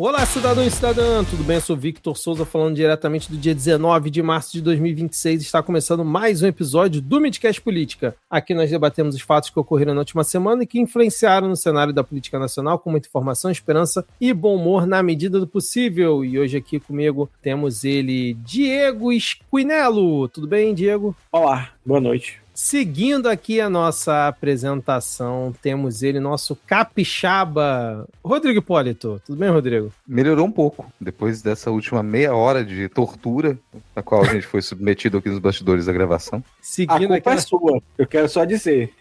Olá, cidadão e cidadã, tudo bem? Eu sou Victor Souza, falando diretamente do dia 19 de março de 2026. Está começando mais um episódio do Midcast Política. Aqui nós debatemos os fatos que ocorreram na última semana e que influenciaram no cenário da política nacional com muita informação, esperança e bom humor na medida do possível. E hoje aqui comigo temos ele, Diego Squinello. Tudo bem, Diego? Olá, boa noite. Seguindo aqui a nossa apresentação, temos ele, nosso capixaba, Rodrigo Hipólito. Tudo bem, Rodrigo? Melhorou um pouco, depois dessa última meia hora de tortura, a qual a gente foi submetido aqui nos bastidores da gravação. Seguindo a culpa é sua, eu quero só dizer.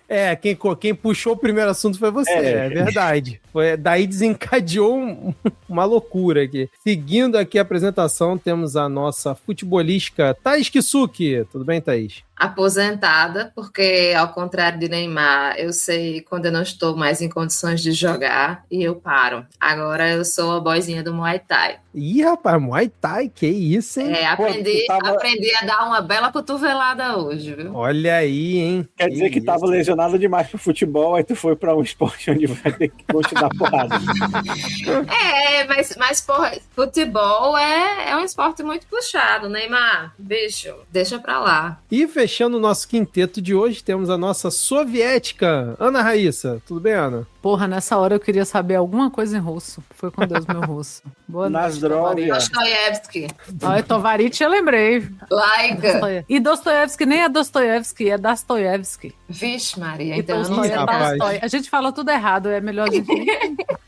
Quem puxou o primeiro assunto foi você, é verdade. Daí desencadeou uma loucura aqui. Seguindo aqui a apresentação, temos a nossa futebolística Thaís Kisuki. Tudo bem, Thaís? Aposentada, porque ao contrário de Neymar, eu sei quando eu não estou mais em condições de jogar e eu paro. Agora eu sou a boizinha do Muay Thai. Ih, rapaz, Muay Thai, que isso, hein? Aprendi a dar uma bela cotovelada hoje, viu? Olha aí, hein? Quer dizer que tava lesionado demais pro futebol, aí tu foi pra um esporte onde vai ter que continuar porrada. Mas porra, futebol é um esporte muito puxado, Neymar. Bicho, deixa pra lá. E fechando o nosso quinteto de hoje, temos a nossa soviética, Ana Raíssa. Tudo bem, Ana? Porra, nessa hora eu queria saber alguma coisa em russo. Foi com Deus, meu russo. Boa Nas noite, drogas. Dostoiévski. Tovarich eu lembrei. Laica. E Dostoiévski nem é Dostoiévski, é Dostoiévski. Vixe, Maria. E Então Tolstói é rapaz. Tolstói. A gente falou tudo errado, é melhor a gente...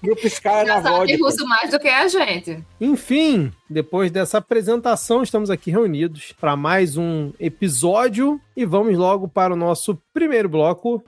E o piscar é na já sabe vodka. russo mais do que a gente. Enfim, depois dessa apresentação, estamos aqui reunidos para mais um episódio e vamos logo para o nosso primeiro bloco.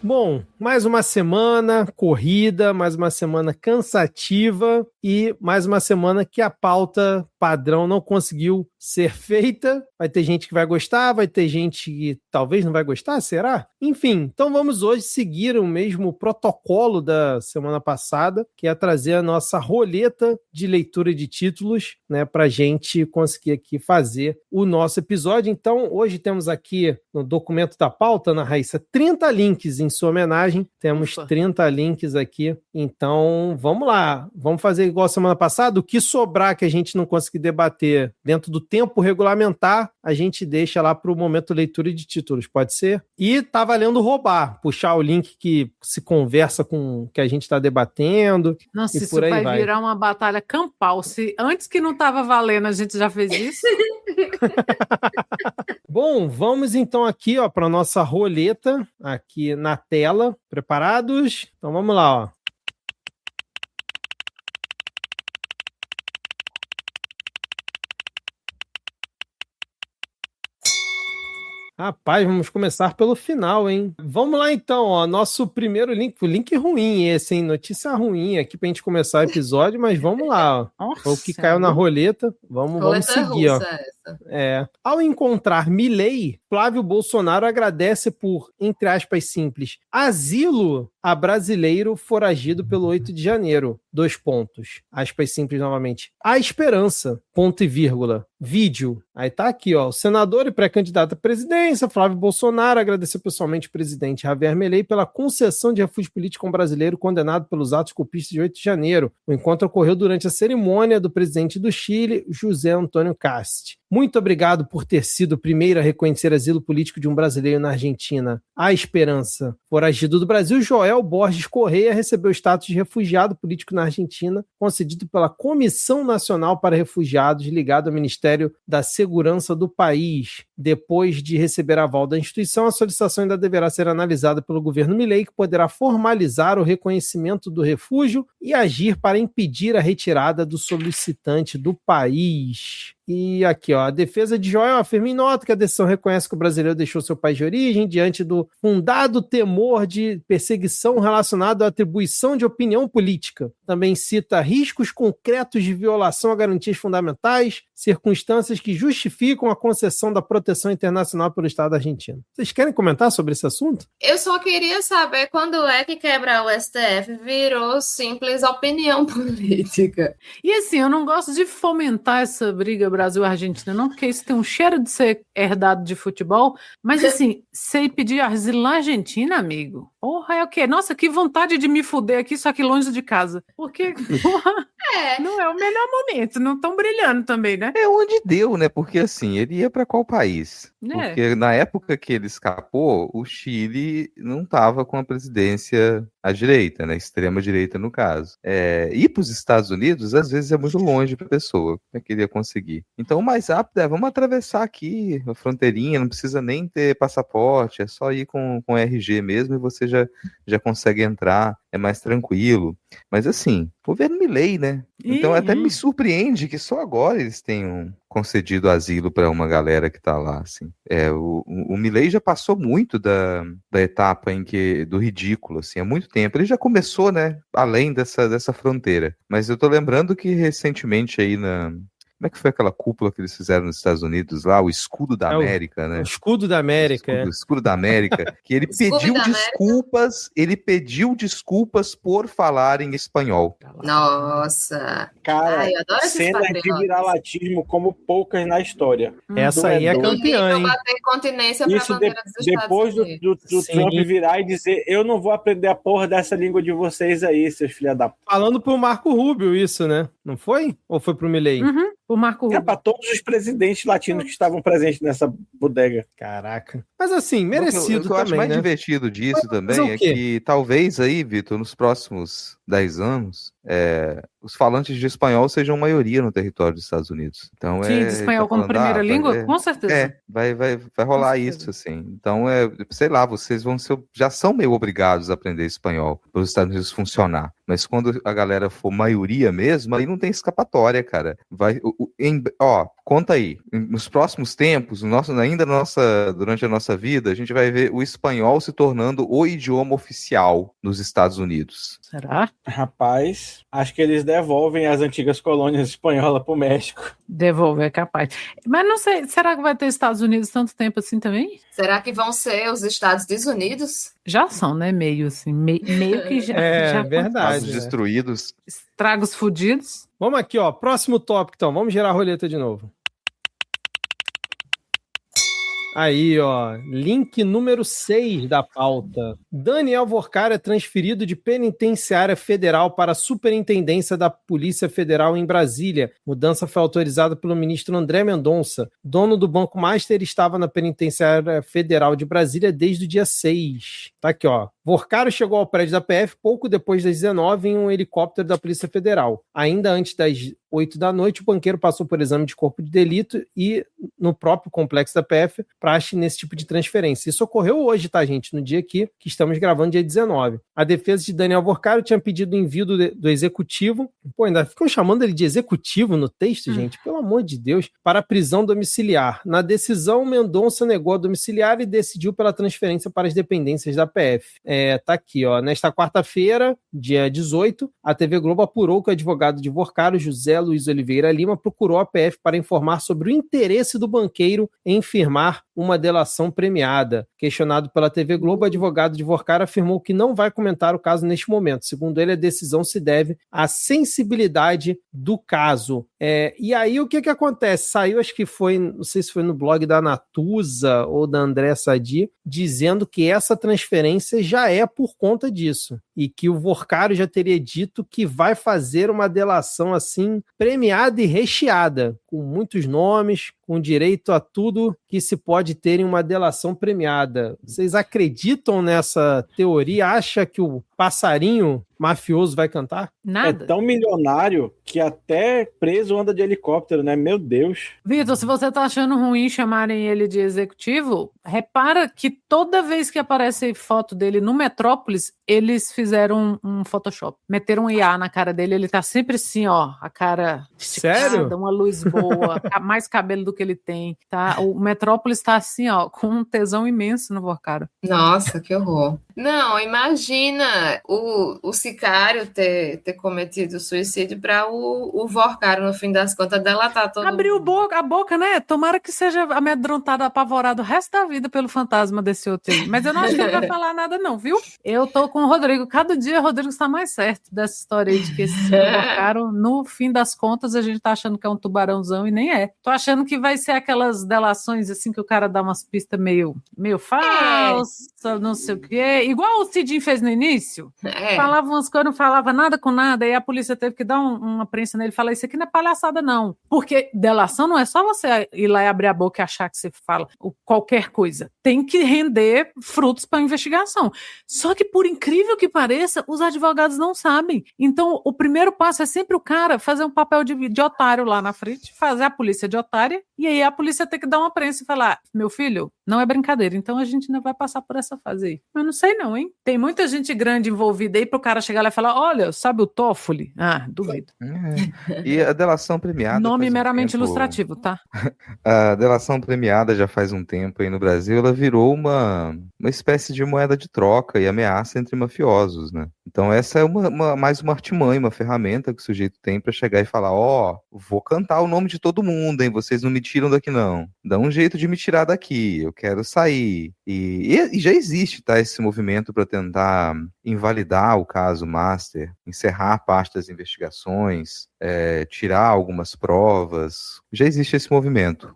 Bom, mais uma semana corrida, mais uma semana cansativa e mais uma semana que a pauta padrão não conseguiu ser feita. Vai ter gente que vai gostar, vai ter gente que talvez não vai gostar, será? Enfim, então vamos hoje seguir o mesmo protocolo da semana passada, que é trazer a nossa roleta de leitura de títulos, né, pra gente conseguir aqui fazer o nosso episódio. Então, hoje temos aqui no documento da pauta, Ana Raíssa, 30 links em sua homenagem. Temos 30 links aqui. Então, vamos lá. Vamos fazer igual a semana passada. O que sobrar que a gente não conseguir debater dentro do tempo regulamentar, a gente deixa lá para o momento leitura de títulos, pode ser? E tá valendo roubar, puxar o link que se conversa com o que a gente está debatendo. Nossa, e isso por aí vai virar uma batalha campal. Se antes que não tava valendo, a gente já fez isso. Bom, vamos então aqui para nossa roleta, aqui na tela. Preparados? Então vamos lá, ó. Rapaz, vamos começar pelo final, hein? Vamos lá então, ó, nosso primeiro link, o link ruim esse, hein? Notícia ruim aqui pra gente começar o episódio, mas vamos lá, ó. Nossa, O que caiu na roleta, vamos seguir, ó. Essa. Ao encontrar Milei, Flávio Bolsonaro agradece por, entre aspas simples, asilo a brasileiro foragido pelo 8 de janeiro. 2 pontos. Aspas simples novamente. A esperança, ponto e vírgula. Vídeo. Aí tá aqui, ó. O senador e pré-candidato à presidência, Flávio Bolsonaro, agradeceu pessoalmente o presidente Javier Milei pela concessão de refúgio político a um brasileiro condenado pelos atos golpistas de 8 de janeiro. O encontro ocorreu durante a cerimônia do presidente do Chile, José Antônio Cast. Muito obrigado por ter sido o primeiro a reconhecer asilo político de um brasileiro na Argentina. A esperança. Foragido do Brasil, Joel Borges Correia recebeu o status de refugiado político na Argentina, concedido pela Comissão Nacional para Refugiados, ligado ao Ministério da Segurança do país. Depois de receber aval da instituição, a solicitação ainda deverá ser analisada pelo governo Milei, que poderá formalizar o reconhecimento do refúgio e agir para impedir a retirada do solicitante do país. E aqui, ó, a defesa de Joel afirma em nota que a decisão reconhece que o brasileiro deixou seu país de origem diante do fundado temor de perseguição relacionado à atribuição de opinião política. Também cita riscos concretos de violação a garantias fundamentais, circunstâncias que justificam a concessão da proteção internacional pelo Estado argentino. Vocês querem comentar sobre esse assunto? Eu só queria saber quando é que quebrar o STF virou simples opinião política. E assim, eu não gosto de fomentar essa briga Brasil e Argentina, não, porque isso tem um cheiro de ser herdado de futebol. Mas assim, você pedir asilo na Argentina, amigo? Porra, é o quê? Nossa, que vontade de me fuder aqui, só que longe de casa. Porque, porra, não é o melhor momento. Não estão brilhando também, né? É onde deu, né? Porque assim, ele ia pra qual país? É. Porque na época que ele escapou, o Chile não estava com a presidência à direita, né? Extrema direita no caso. Ir para os Estados Unidos, às vezes, é muito longe para a pessoa. Como é que ele ia conseguir? Então, o mais rápido vamos atravessar aqui a fronteirinha, não precisa nem ter passaporte, é só ir com RG mesmo e você já consegue entrar, é mais tranquilo. Mas assim, governo Milei, né? Então até me surpreende que só agora eles tenham concedido asilo para uma galera que tá lá, assim. O Milei já passou muito da etapa do ridículo, assim, há muito tempo. Ele já começou, né, além dessa fronteira. Mas eu tô lembrando que recentemente aí como é que foi aquela cúpula que eles fizeram nos Estados Unidos lá? O escudo da América, né? O escudo da América, O escudo da América, que ele pediu desculpas por falar em espanhol. Nossa. Cara, Ai, eu adoro esses cenas de patriotas. viralatismo como poucas na história. essa aí é Do campeã, hein? bater continência para a Isso bandeira dos Estados depois do Unidos. Trump virar e dizer: eu não vou aprender a porra dessa língua de vocês aí, seus filha da p. Falando pro Marco Rubio isso, né? Não foi? Ou foi pro Milei? O Marco Rubio. Para todos os presidentes latinos que estavam presentes nessa bodega. Caraca. Mas assim, merecido O que eu acho também, mais né? divertido disso Mas também o é quê? que talvez aí, Vitor, nos próximos 10 anos, os falantes de espanhol sejam maioria no território dos Estados Unidos. Então, Sim, de espanhol como primeira língua? Com certeza. Vai rolar isso, assim. Então, sei lá, vocês já são meio obrigados a aprender espanhol para os Estados Unidos funcionar. Mas quando a galera for maioria mesmo, aí não tem escapatória, cara. Conta aí. Nos próximos tempos, durante a nossa vida, a gente vai ver o espanhol se tornando o idioma oficial nos Estados Unidos. Será? Rapaz, acho que eles devolvem as antigas colônias espanholas pro México. Devolve, é capaz. Mas não sei, será que vai ter Estados Unidos tanto tempo assim também? Será que vão ser os Estados Unidos? Já são, né? Meio assim. Meio que já. já verdade. Estados destruídos. Estragos fudidos. Vamos aqui, ó. Próximo tópico, então. Vamos girar a roleta de novo. Aí, ó, link número 6 da pauta. Daniel Vorcar é transferido de penitenciária federal para a Superintendência da Polícia Federal em Brasília. Mudança foi autorizada pelo ministro André Mendonça. Dono do Banco Master estava na Penitenciária Federal de Brasília desde o dia 6. Tá aqui, ó. Vorcaro chegou ao prédio da PF pouco depois das 19 em um helicóptero da Polícia Federal. Ainda antes das 8 da noite, o banqueiro passou por exame de corpo de delito e no próprio complexo da PF praxe nesse tipo de transferência. Isso ocorreu hoje, tá, gente? No dia aqui que estamos gravando, dia 19. A defesa de Daniel Vorcaro tinha pedido o envio do executivo. Pô, ainda ficam chamando ele de executivo no texto, gente? Pelo amor de Deus. Para a prisão domiciliar. Na decisão, Mendonça negou a domiciliar e decidiu pela transferência para as dependências da PF. Tá aqui, ó. Nesta quarta-feira, dia 18, a TV Globo apurou que o advogado de Vorcaro, José Luiz Oliveira Lima, procurou a PF para informar sobre o interesse do banqueiro em firmar uma delação premiada. Questionado pela TV Globo, o advogado de Vorcaro afirmou que não vai comentar o caso neste momento. Segundo ele, a decisão se deve à sensibilidade do caso. E aí, o que acontece? Saiu, acho que foi, não sei se foi no blog da Natuza ou da André Sadi, dizendo que essa transferência já é por conta disso. E que o Vorcaro já teria dito que vai fazer uma delação assim, premiada e recheada, com muitos nomes, com direito a tudo que se pode ter em uma delação premiada. Vocês acreditam nessa teoria? Acha que o passarinho mafioso vai cantar? Nada. É tão milionário que até preso anda de helicóptero, né? Meu Deus. Vitor, se você tá achando ruim chamarem ele de executivo, repara que toda vez que aparece foto dele no Metrópolis, eles fizeram um Photoshop. Meteram um IA na cara dele, ele tá sempre assim, ó, a cara esticada, Sério? uma luz boa, mais cabelo do que ele tem, tá? O Metrópolis tá assim, ó, com um tesão imenso no Vorcaro. Nossa, que horror. Não, imagina o sicário ter ter cometido suicídio para o Vorcaro, no fim das contas, delatar todo Abriu mundo. a boca, né? Tomara que seja amedrontado, apavorado o resto da vida pelo fantasma desse outro aí. Mas eu não acho que ele vai falar nada não, viu? Eu tô com o Rodrigo. Cada dia o Rodrigo está mais certo dessa história aí de que esse Vorcaro, no fim das contas, a gente tá achando que é um tubarãozão e nem é. Tô achando que vai ser aquelas delações assim que o cara dá umas pistas meio falsas, não sei o quê. Igual o Cidinho fez no início. Falava umas coisas, não falava nada com nada, aí a polícia teve que dar uma prensa nele e falar, isso aqui não é palhaçada não. Porque delação não é só você ir lá e abrir a boca e achar que você fala qualquer coisa. Tem que render frutos para a investigação. Só que, por incrível que pareça, os advogados não sabem. Então, o primeiro passo é sempre o cara fazer um papel de otário lá na frente, fazer a polícia de otária, e aí a polícia tem que dar uma prensa e falar, meu filho, não é brincadeira, então a gente ainda vai passar por essa fase aí. Mas não sei não, hein? Tem muita gente grande envolvida aí pro cara chegar lá e falar, olha, sabe o Toffoli? Ah, duvido. E a delação premiada... Nome faz um meramente tempo- ilustrativo, tá? A delação premiada já faz um tempo aí no Brasil, ela virou uma espécie de moeda de troca e ameaça entre mafiosos, né? Então essa é mais uma artimanha, uma ferramenta que o sujeito tem para chegar e falar, vou cantar o nome de todo mundo, hein? Vocês não me tiram daqui não. Dá um jeito de me tirar daqui, eu quero sair. E já existe, tá, esse movimento para tentar invalidar o caso Master, encerrar parte das investigações, tirar algumas provas. Já existe esse movimento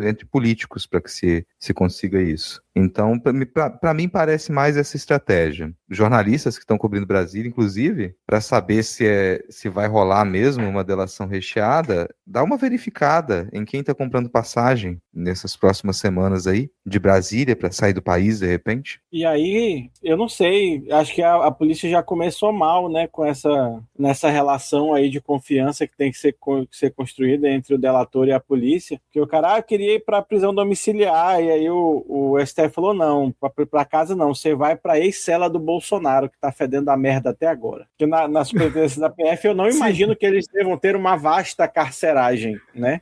entre políticos para que se consiga isso. Então, para mim, parece mais essa estratégia. Jornalistas que estão cobrindo Brasília, inclusive, para saber se vai rolar mesmo uma delação recheada, dá uma verificada em quem está comprando passagem nessas próximas semanas aí, de Brasília, para sair do país, de repente. E aí, eu não sei, acho que a polícia já começou mal, né, nessa relação aí de confiança que tem que ser construída entre o delator e a polícia, que o cara queria ir para a prisão domiciliar, e aí o STF falou, não, para casa não, você vai para a ex-cela do Bolsonaro, que tá fedendo a merda até agora. Porque na superintendência da PF, eu não imagino que eles devam ter uma vasta carceragem, né?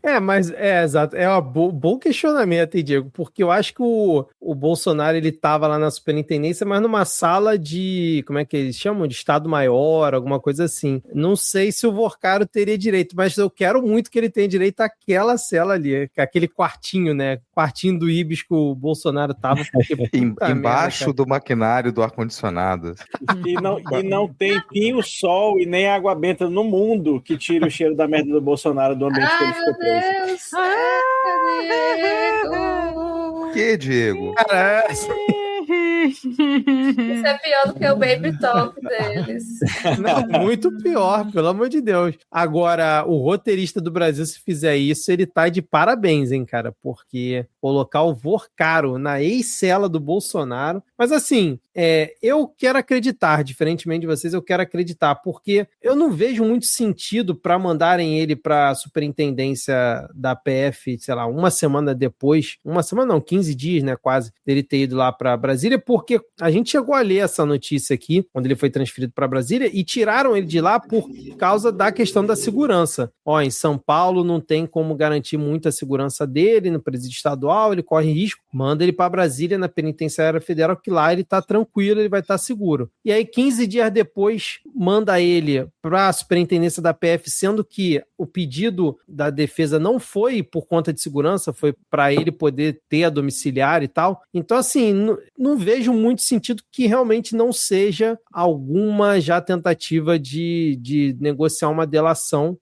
Exato, é um bom questionamento aí, Diego, porque eu acho que o Bolsonaro, ele tava lá na superintendência, mas numa sala de, como é que eles chamam? De Estado Maior, alguma coisa assim. Não sei se o Vorcaro teria direito, mas eu quero muito que ele tenha direito àquela cela ali, aquele quartinho, né? Quartinho do Ibis que o Bolsonaro tava. Porque, Embaixo merda, do maquinário do ar-condicionado. E não tem pinho-sol e nem água benta no mundo que tire o cheiro da merda do Bolsonaro do ambiente que ele ficou preso. Meu Deus! Diego! Que, Diego? Isso é pior do que o Baby Talk deles. Não, muito pior, pelo amor de Deus. Agora, o roteirista do Brasil, se fizer isso, ele tá de parabéns, hein, cara, porque colocar o Vorcaro na ex-cela do Bolsonaro. Mas assim, eu quero acreditar, diferentemente de vocês, eu quero acreditar, porque eu não vejo muito sentido para mandarem ele para a superintendência da PF, sei lá, uma semana depois, 15 dias, né, quase, dele ter ido lá para Brasília, porque a gente chegou a ler essa notícia aqui, quando ele foi transferido para Brasília, e tiraram ele de lá por causa da questão da segurança. Em São Paulo não tem como garantir muita segurança dele, no presídio estadual, ele corre risco, manda ele para Brasília, na penitenciária federal, que lá ele tá tranquilo, ele vai estar seguro. E aí, 15 dias depois, manda ele para a superintendência da PF, sendo que o pedido da defesa não foi por conta de segurança, foi para ele poder ter a domiciliar e tal. Então, assim, não vejo muito sentido que realmente não seja alguma já tentativa de negociar uma delação.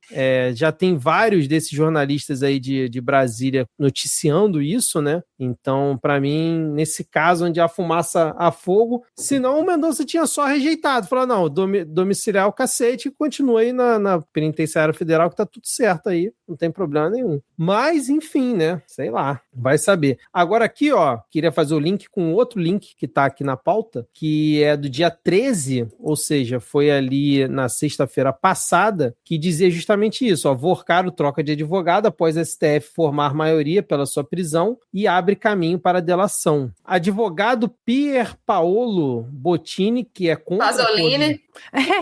Já tem vários desses jornalistas aí de Brasília noticiando isso, né? Então, para mim, nesse caso onde a fumaça a fogo, senão o Mendonça tinha só rejeitado, falou, não, domiciliar o cacete e continua aí na penitenciária federal que tá tudo certo aí, não tem problema nenhum. Mas, enfim, né? Sei lá, vai saber. Agora aqui, queria fazer o link com outro link que tá aqui na pauta, que é do dia 13, ou seja, foi ali na sexta-feira passada, que dizia justamente isso, Vorcaro troca de advogado após a STF formar maioria pela sua prisão e abre caminho caminho para a delação. Advogado Pier Paolo Bottini, que é contra... Pasolini?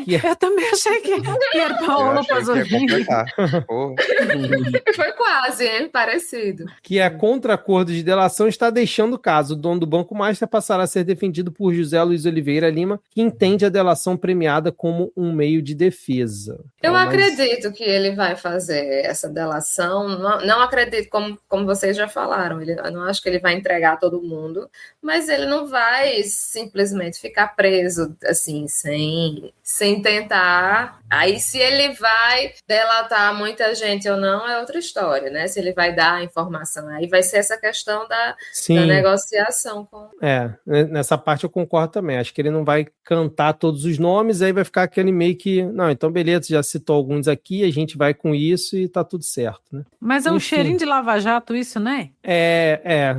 Eu também achei que era Paolo Pasolini. Foi quase, hein? Parecido. Que é contra acordo de delação, está deixando o caso. O dono do Banco Master passará a ser defendido por José Luiz Oliveira Lima, que entende a delação premiada como um meio de defesa. Eu acredito que ele vai fazer essa delação. Não acredito, como vocês já falaram. Eu não acho que ele vai entregar todo mundo, mas ele não vai simplesmente ficar preso assim, sem tentar. Aí, se ele vai delatar muita gente ou não, é outra história, né? Se ele vai dar a informação, aí vai ser essa questão da negociação. Nessa parte eu concordo também. Acho que ele não vai cantar todos os nomes, aí vai ficar aquele meio que, não, então beleza, já citou alguns aqui, a gente vai com isso e tá tudo certo, né? Mas é um cheirinho de lava-jato isso, né?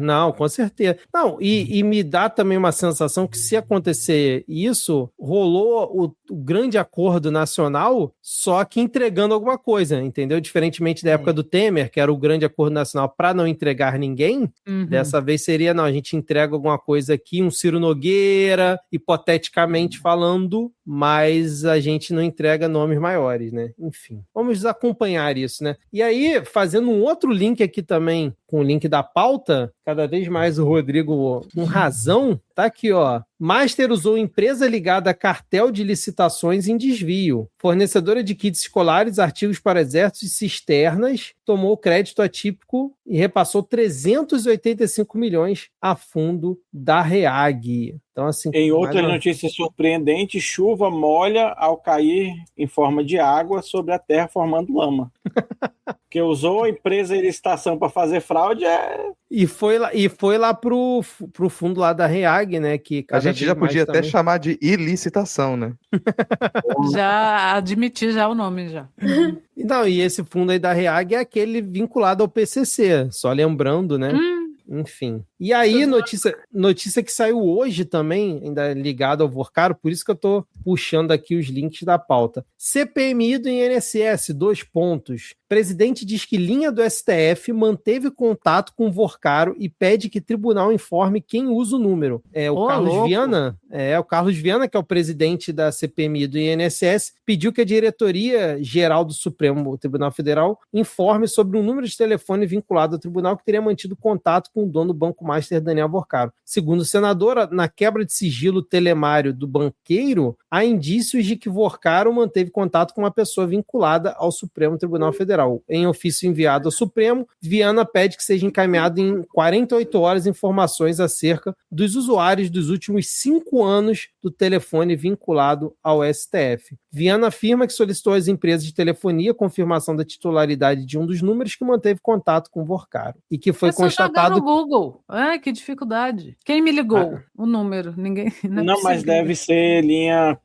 Não, com certeza. Não, e me dá também uma sensação que se acontecer isso, rolou o grande acordo nacional, só que entregando alguma coisa, entendeu? Diferentemente da época do Temer, que era o grande acordo nacional para não entregar ninguém, dessa vez seria, não, a gente entrega alguma coisa aqui, um Ciro Nogueira, hipoteticamente falando, mas a gente não entrega nomes maiores, né? Enfim, vamos acompanhar isso, né? E aí, fazendo um outro link aqui também, com o link da pauta, cada vez mais o Rodrigo com razão, tá aqui, ó. Master usou empresa ligada a cartel de licitações em desvio. Fornecedora de kits escolares, artigos para exércitos e cisternas, tomou crédito atípico e repassou 385 milhões a fundo da REAG. Então, assim, em outra notícia surpreendente, chuva molha ao cair em forma de água sobre a terra formando lama. Que usou a empresa de licitação para fazer fraude E foi lá pro fundo lá da REAG, né? Que a gente já podia até chamar de ilicitação, né? Já admiti já o nome, já. Não, e esse fundo aí da REAG é aquele vinculado ao PCC, só lembrando, né? Enfim. E aí, notícia que saiu hoje também, ainda ligado ao Vorcaro, por isso que eu tô puxando aqui os links da pauta. CPMI do INSS, 2 pontos. Presidente diz que linha do STF manteve contato com o Vorcaro e pede que tribunal informe quem usa o número. O Carlos Viana, que é o presidente da CPMI do INSS, pediu que a diretoria-geral do Supremo Tribunal Federal informe sobre um número de telefone vinculado ao tribunal que teria mantido contato com o dono do Banco Master, Daniel Vorcaro. Segundo o senador, na quebra de sigilo telemário do banqueiro, há indícios de que Vorcaro manteve contato com uma pessoa vinculada ao Supremo Tribunal Federal. Em ofício enviado ao Supremo, Viana pede que seja encaminhado em 48 horas informações acerca dos usuários dos últimos 5 anos do telefone vinculado ao STF. Viana afirma que solicitou às empresas de telefonia confirmação da titularidade de um dos números que manteve contato com Vorcaro e que foi constatado... no Google. Ai, que dificuldade. Quem me ligou? O número. Ninguém. Não, mas deve ser linha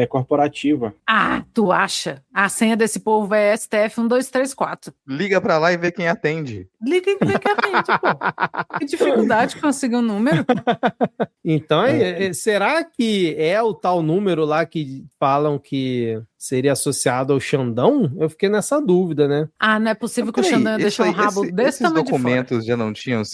corporativa. Ah, tu acha? A senha desse povo é STF 1234. Liga pra lá e vê quem atende. Liga e vê quem atende, pô. Que dificuldade conseguir um número. Então, será que é o tal número lá que falam que seria associado ao Xandão? Eu fiquei nessa dúvida, né? Ah, não é possível que o Xandão ia deixar um rabo desse tamanho de fora. Esses documentos já não tinham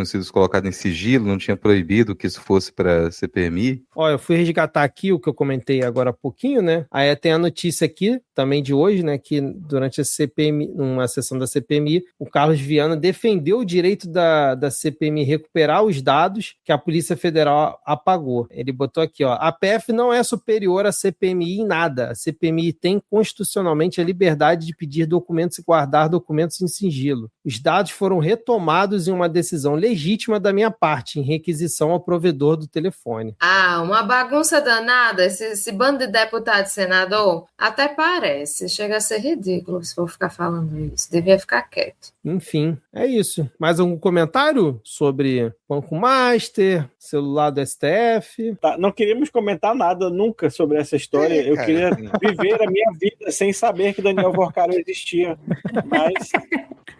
sido colocados em sigilo, não tinha proibido que isso fosse para CPMI? Olha, eu fui resgatar aqui o que eu comentei agora há pouquinho, né? Aí tem a notícia aqui, também de hoje, né? Que durante a CPMI, uma sessão da CPMI, o Carlos Viana defendeu o direito da CPMI recuperar os dados que a Polícia Federal apagou. Ele botou aqui, ó, a PF não é superior à CPMI em nada. A CPMI tem constitucionalmente a liberdade de pedir documentos e guardar documentos em sigilo. Os dados foram retomados em uma decisão legítima da minha parte, em requisição ao provedor do telefone. Ah, uma bagunça danada, esse bando de deputado e senador, até parece, chega a ser ridículo se for ficar falando isso, devia ficar quieto. Enfim, é isso. Mais algum comentário sobre Banco Master, celular do STF? Tá, não queríamos comentar nada nunca sobre essa história. Eu queria viver a minha vida sem saber que Daniel Vorcaro existia. Mas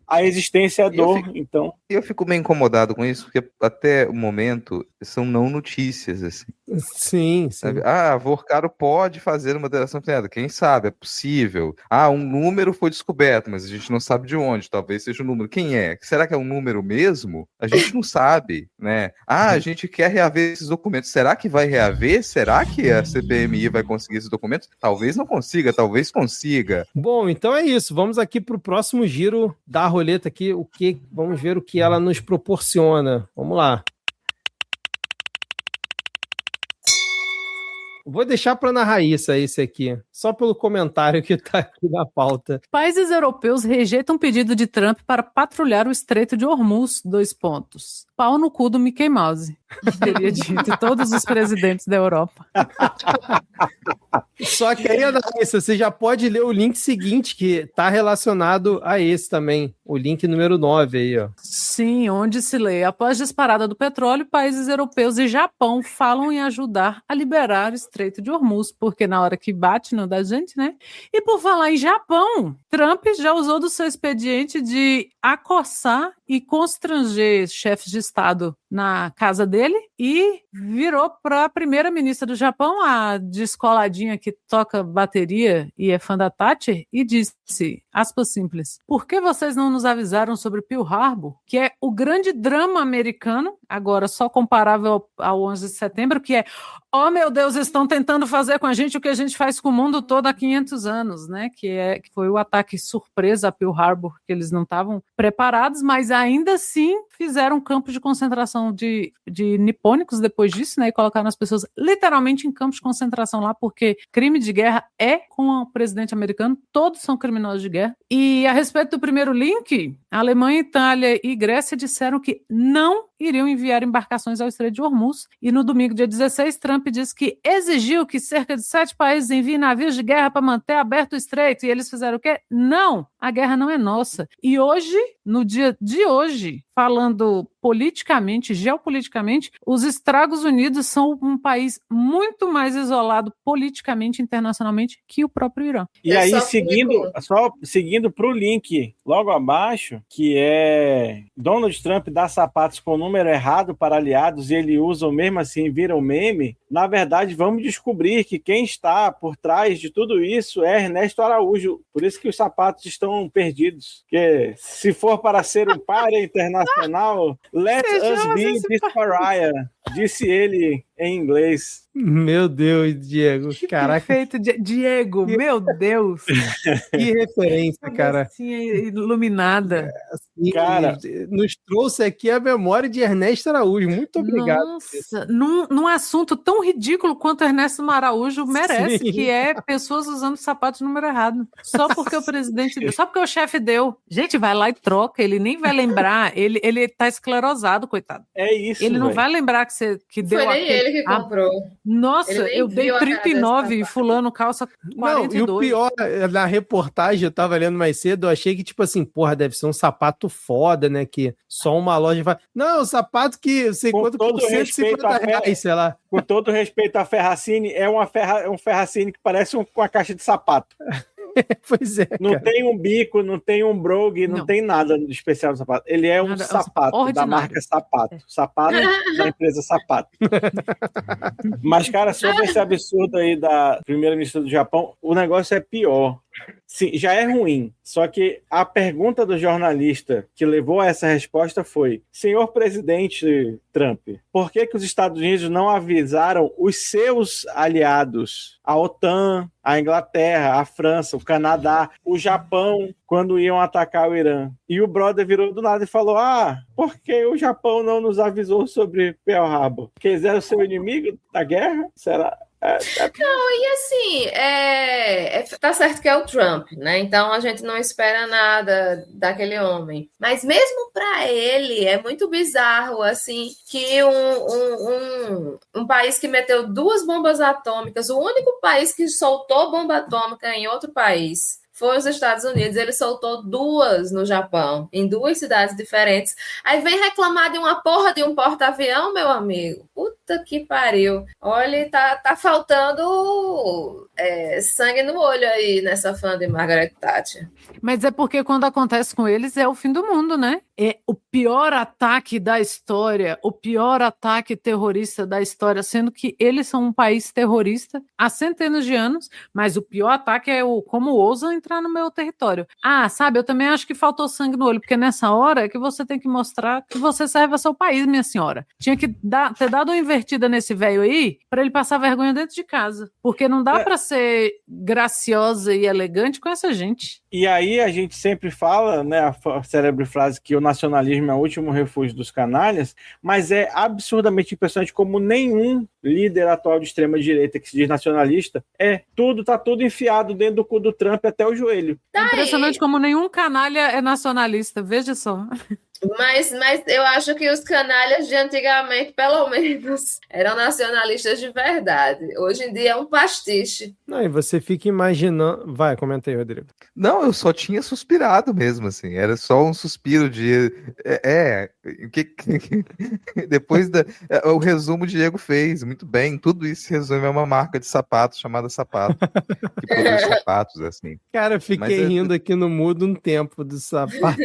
a existência é dor, então... Eu fico meio incomodado com isso, porque até o momento são não notícias, assim. Sim, sim. Sabe? Vorcaro pode fazer uma delação premiada. Quem sabe? É possível. Um número foi descoberto, mas a gente não sabe de onde. Talvez seja um número. Quem é? Será que é um número mesmo? A gente não sabe, né? A gente quer reaver esses documentos. Será que vai reaver? Será que a CPMI vai conseguir esses documentos? Talvez não consiga, talvez consiga. Bom, então é isso. Vamos aqui para o próximo giro da roleta aqui. Vamos ver o que ela nos proporciona. Vamos lá. Vou deixar para Ana Raíssa esse aqui, só pelo comentário que está aqui na pauta. Países europeus rejeitam pedido de Trump para patrulhar o Estreito de Hormuz, : Pau no cu do Mickey Mouse, teria dito todos os presidentes da Europa. Só que aí, Ana Raíssa, você já pode ler o link seguinte, que está relacionado a esse também, o link número 9 aí, ó. Sim, onde se lê: após disparada do petróleo, países europeus e Japão falam em ajudar a liberar o Estreito de Hormuz, porque na hora que bate não dá gente, né? E por falar em Japão, Trump já usou do seu expediente de acossar e constranger chefes de Estado na casa dele e virou para a primeira-ministra do Japão, a descoladinha que toca bateria e é fã da Thatcher, e disse, aspas simples: por que vocês não nos avisaram sobre Pearl Harbor, que é o grande drama americano, agora só comparável ao 11 de setembro, que é, oh meu Deus, estão tentando fazer com a gente o que a gente faz com o mundo todo há 500 anos, né? Que foi o ataque surpresa a Pearl Harbor, que eles não estavam preparados, mas ainda assim fizeram um campo de concentração de nipônicos depois disso, né? E colocaram as pessoas literalmente em campos de concentração lá, porque crime de guerra é com o presidente americano, todos são criminosos de guerra. E a respeito do primeiro link, a Alemanha, Itália e Grécia disseram que não iriam enviar embarcações ao Estreito de Hormuz. E no domingo, dia 16, Trump disse que exigiu que cerca de 7 países enviem navios de guerra para manter aberto o estreito. E eles fizeram o quê? Não! A guerra não é nossa. E hoje, no dia de hoje, falando politicamente, geopoliticamente, os Estados Unidos são um país muito mais isolado politicamente, internacionalmente, que o próprio Irã. E aí, seguindo para o link logo abaixo, que é Donald Trump dá sapatos com o número errado para aliados e ele usa mesmo assim, vira um meme. Na verdade, vamos descobrir que quem está por trás de tudo isso é Ernesto Araújo. Por isso que os sapatos estão perdidos. Porque se for para ser um pária internacional, let us be this pariah, disse ele em inglês. Meu Deus, Diego. Caraca. Perfeito, Diego, meu Deus. Que referência, cara. Assim, iluminada. Assim, cara, nos trouxe aqui a memória de Ernesto Araújo. Muito obrigado. Nossa, num assunto tão ridículo quanto Ernesto Araújo merece, Sim. Que é pessoas usando sapatos no número errado. Só porque o presidente deu, só porque o chefe deu. Gente, vai lá e troca, ele nem vai lembrar, ele tá esclerosado, coitado. É isso, ele não vai lembrar que deu foi nem ele que comprou. Nossa, eu dei 39 e fulano calça 42. Não, e o pior, na reportagem, eu tava lendo mais cedo, eu achei que, tipo assim, porra, deve ser um sapato foda, né, que só uma loja vai... Não, um sapato que você encontra por 150 reais, sei lá. Com todo respeito à Ferracini, é um Ferracini que parece uma caixa de sapato. Pois é. Não cara. tem um bico, não tem um brogue, não tem nada de especial no sapato. Ele é um sapato ordinário. da marca Sapato. Sapato da empresa Sapato. Mas, cara, sobre esse absurdo aí da primeira-ministra do Japão, o negócio é pior. Sim, já é ruim. Só que a pergunta do jornalista que levou a essa resposta foi: senhor presidente Trump, por que os Estados Unidos não avisaram os seus aliados, a OTAN, a Inglaterra, a França, o Canadá, o Japão, quando iam atacar o Irã? E o brother virou do nada e falou: por que o Japão não nos avisou sobre Pearl Harbor? Porque eles eram seu inimigo da guerra? Será? Não, e assim, tá certo que é o Trump, né? Então a gente não espera nada daquele homem. Mas mesmo para ele é muito bizarro, assim, que um país que meteu 2 bombas atômicas, o único país que soltou bomba atômica em outro país foi os Estados Unidos. Ele soltou 2 no Japão, em 2 cidades diferentes. Aí vem reclamar de uma porra de um porta-avião, meu amigo. Puta que pariu. Olha, tá faltando sangue no olho aí nessa fã de Margaret Thatcher. Mas é porque quando acontece com eles é o fim do mundo, né? É o pior ataque da história, o pior ataque terrorista da história, sendo que eles são um país terrorista há centenas de anos, mas o pior ataque é o como ousam entrar no meu território. Ah, sabe, eu também acho que faltou sangue no olho, porque nessa hora é que você tem que mostrar que você serve a seu país, minha senhora. Tinha que ter dado uma invertida nesse velho aí, para ele passar vergonha dentro de casa, porque não dá para ser graciosa e elegante com essa gente. E aí a gente sempre fala, né, a célebre frase que o nacionalismo é o último refúgio dos canalhas, mas é absurdamente impressionante como nenhum líder atual de extrema-direita que se diz nacionalista tá tudo enfiado dentro do cu do Trump até o joelho. É impressionante como nenhum canalha é nacionalista, veja só. Mas eu acho que os canalhas de antigamente, pelo menos, eram nacionalistas de verdade. Hoje em dia é um pastiche. Não, e você fica imaginando... Vai, comenta aí, Rodrigo. Não, eu só tinha suspirado mesmo, assim. Era só um suspiro de... Depois o resumo o Diego fez, muito bem. Tudo isso se resume a uma marca de sapatos chamada Sapato, que produz sapatos, assim. Cara, fiquei rindo aqui no mudo um tempo do sapato.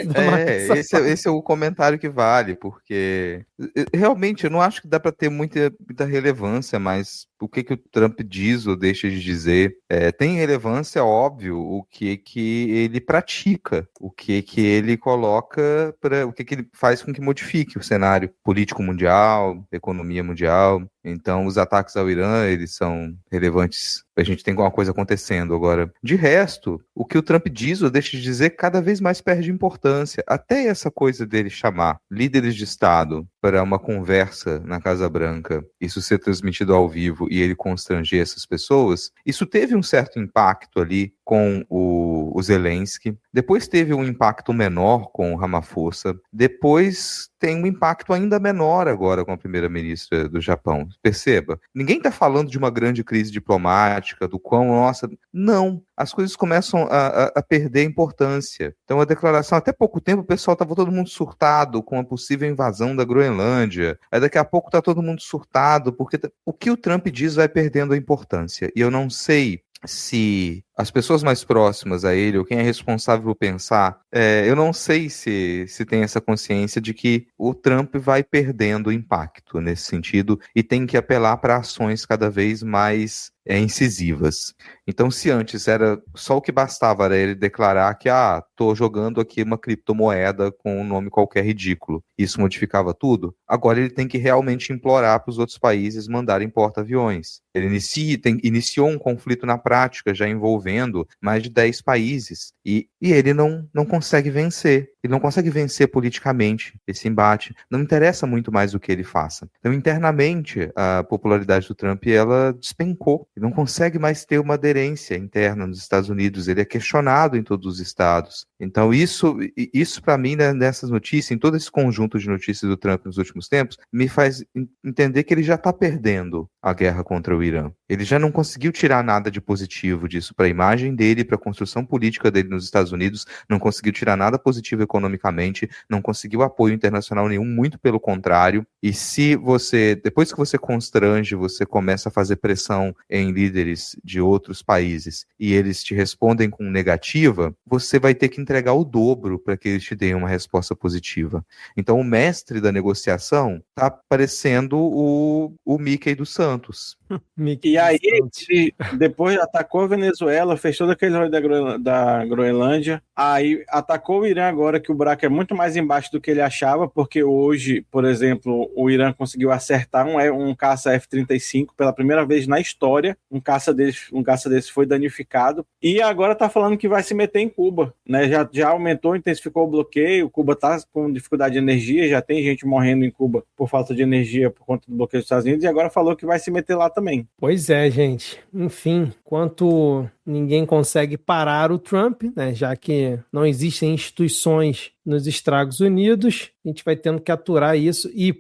Esse é o comentário que vale, porque realmente eu não acho que dá para ter muita relevância, mas o que o Trump diz ou deixa de dizer tem relevância, óbvio, o que ele pratica, o que ele coloca, o que ele faz com que modifique o cenário político mundial, economia mundial. Então, os ataques ao Irã, eles são relevantes. A gente tem alguma coisa acontecendo agora. De resto, o que o Trump diz ou deixa de dizer cada vez mais perde importância. Até essa coisa dele chamar líderes de Estado para uma conversa na Casa Branca, isso ser transmitido ao vivo e ele constranger essas pessoas, isso teve um certo impacto ali com o Zelensky. Depois teve um impacto menor com o Ramaphosa. Depois tem um impacto ainda menor agora com a primeira-ministra do Japão. Perceba, ninguém está falando de uma grande crise diplomática, do quão, nossa... Não, as coisas começam a perder importância. Então a declaração, até pouco tempo o pessoal estava todo mundo surtado com a possível invasão da Groenlândia. Aí daqui a pouco está todo mundo surtado, porque o que o Trump diz vai perdendo a importância. E eu não sei se as pessoas mais próximas a ele, ou quem é responsável por pensar, eu não sei se tem essa consciência de que o Trump vai perdendo impacto nesse sentido e tem que apelar para ações cada vez mais incisivas. Então, se antes era só o que bastava era ele declarar que tô jogando aqui uma criptomoeda com um nome qualquer ridículo, isso modificava tudo, agora ele tem que realmente implorar para os outros países mandarem porta-aviões. Ele iniciou um conflito na prática, já envolvendo mais de 10 países, e ele não consegue vencer. Ele não consegue vencer politicamente esse embate. Não interessa muito mais o que ele faça. Então, internamente, a popularidade do Trump, ela despencou. Ele não consegue mais ter uma aderência interna nos Estados Unidos. Ele é questionado em todos os estados. Então, isso para mim, né, nessas notícias, em todo esse conjunto de notícias do Trump nos últimos tempos, me faz entender que ele já está perdendo a guerra contra o Irã. Ele já não conseguiu tirar nada de positivo disso para a imagem dele, para a construção política dele nos Estados Unidos, não conseguiu tirar nada positivo economicamente, não conseguiu apoio internacional nenhum, muito pelo contrário. E se depois que você constrange, você começa a fazer pressão em líderes de outros países e eles te respondem com negativa, você vai ter que entregar o dobro para que eles te deem uma resposta positiva. Então o mestre da negociação está parecendo o Mickey dos Santos. E aí, depois atacou a Venezuela, fez todo aquele rolê da Groenlândia, aí atacou o Irã agora, que o buraco é muito mais embaixo do que ele achava, porque hoje, por exemplo, o Irã conseguiu acertar um caça F-35 pela primeira vez na história, um caça desse foi danificado, e agora tá falando que vai se meter em Cuba, né? Já aumentou, intensificou o bloqueio, Cuba tá com dificuldade de energia, já tem gente morrendo em Cuba por falta de energia por conta do bloqueio dos Estados Unidos, e agora falou que vai se meter lá também. Pois é, gente. Enfim, enquanto ninguém consegue parar o Trump, né, já que não existem instituições nos Estados Unidos, a gente vai tendo que aturar isso. E,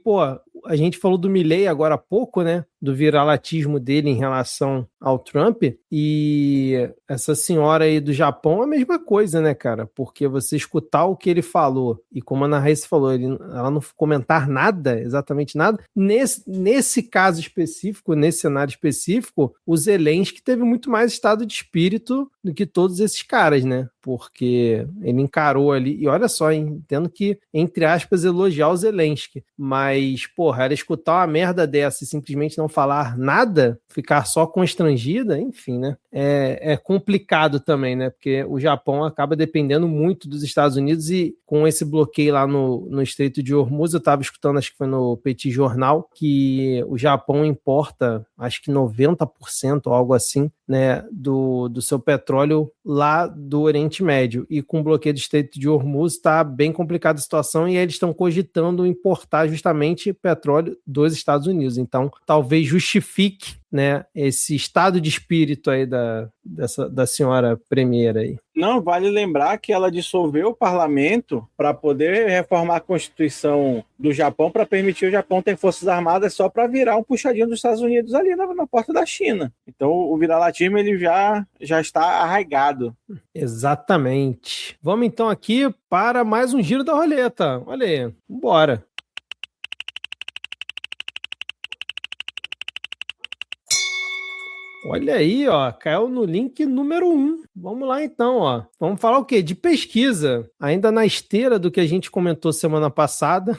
a gente falou do Milley agora há pouco, né? do viralatismo dele em relação ao Trump, e essa senhora aí do Japão é a mesma coisa, né, cara? Porque você escutar o que ele falou, e como a Ana Raíssa falou, ela não comentar nada, exatamente nada, nesse caso específico, nesse cenário específico, o Zelensky teve muito mais estado de espírito do que todos esses caras, né? Porque ele encarou ali, e olha só, hein, tendo que, entre aspas, elogiar o Zelensky, mas, porra, era escutar uma merda dessa e simplesmente não falar nada, ficar só constrangida, enfim, né? É complicado também, né? Porque o Japão acaba dependendo muito dos Estados Unidos, e com esse bloqueio lá no Estreito de Hormuz, eu estava escutando, acho que foi no Petit Jornal, que o Japão importa, acho que 90% ou algo assim, né, do seu petróleo lá do Oriente Médio, e com o bloqueio do Estreito de Hormuz está bem complicada a situação, e eles estão cogitando importar justamente petróleo dos Estados Unidos. Então talvez justifique, né, esse estado de espírito aí da senhora premiera aí. Não, vale lembrar que ela dissolveu o parlamento para poder reformar a Constituição do Japão, para permitir o Japão ter forças armadas só para virar um puxadinho dos Estados Unidos ali na porta da China. Então o viralatismo ele já está arraigado. Exatamente. Vamos então aqui para mais um giro da roleta. Olha aí, bora. Olha aí, ó, caiu no link número 1. Vamos lá então, ó. Vamos falar o quê? De pesquisa. Ainda na esteira do que a gente comentou semana passada,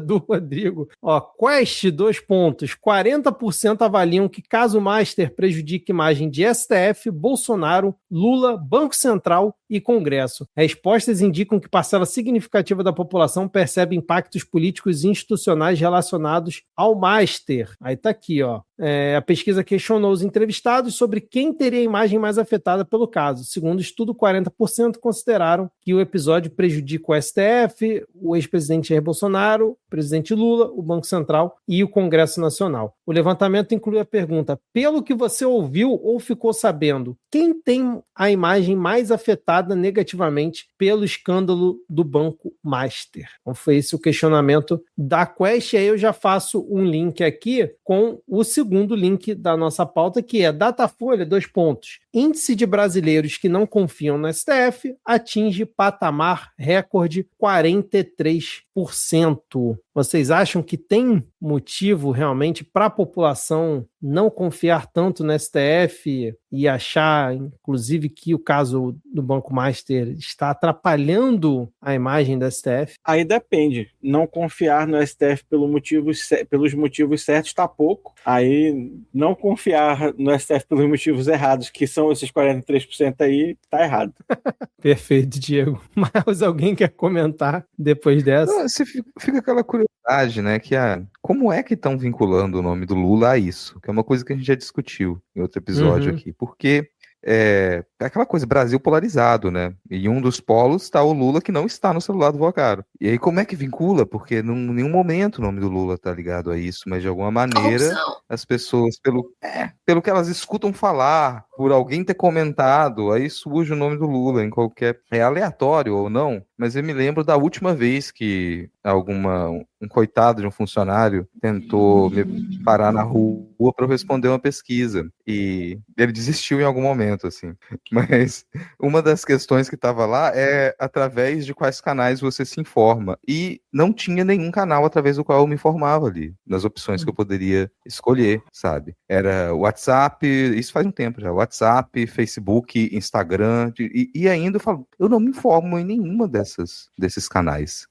do Rodrigo. Ó, Quest, 2 pontos. 40% avaliam que caso Master prejudique imagem de STF, Bolsonaro, Lula, Banco Central e Congresso. Respostas indicam que parcela significativa da população percebe impactos políticos e institucionais relacionados ao Master. Aí tá aqui, ó. A pesquisa questionou os entrevistados sobre quem teria a imagem mais afetada pelo caso. Segundo o estudo, 40% consideraram que o episódio prejudica o STF, o ex-presidente Jair Bolsonaro, o presidente Lula, o Banco Central e o Congresso Nacional. O levantamento inclui a pergunta: pelo que você ouviu ou ficou sabendo, quem tem a imagem mais afetada negativamente pelo escândalo do Banco Master? Então foi esse o questionamento da Quest. Aí eu já faço um link aqui com o segundo link da nossa pauta, que é Datafolha, 2 pontos. Índice de brasileiros que não confiam no STF atinge patamar recorde 43%. Vocês acham que tem motivo realmente para a população não confiar tanto no STF e achar, inclusive, que o caso do Banco Master está atrapalhando a imagem do STF? Aí depende. Não confiar no STF pelos motivos certos está pouco. Aí não confiar no STF pelos motivos errados, que são esses 43% aí, está errado. Perfeito, Diego. Mas alguém quer comentar depois dessa? Não, fica aquela curiosidade, né, que como é que estão vinculando o nome do Lula a isso? Que é uma coisa que a gente já discutiu em outro episódio aqui. Porque é aquela coisa, Brasil polarizado, né? E um dos polos está o Lula, que não está no celular do Vocaro. E aí como é que vincula? Porque em nenhum momento o nome do Lula está ligado a isso, mas de alguma maneira as pessoas, pelo que elas escutam falar, por alguém ter comentado, aí surge o nome do Lula em qualquer... É aleatório ou não, mas eu me lembro da última vez que um coitado de um funcionário tentou me parar na rua para eu responder uma pesquisa. E ele desistiu em algum momento, assim. Mas uma das questões que estava lá é através de quais canais você se informa. E não tinha nenhum canal através do qual eu me informava ali, nas opções que eu poderia escolher, sabe? Era WhatsApp, isso faz um tempo já, WhatsApp, Facebook, Instagram, e ainda eu falo, eu não me informo em nenhuma desses canais.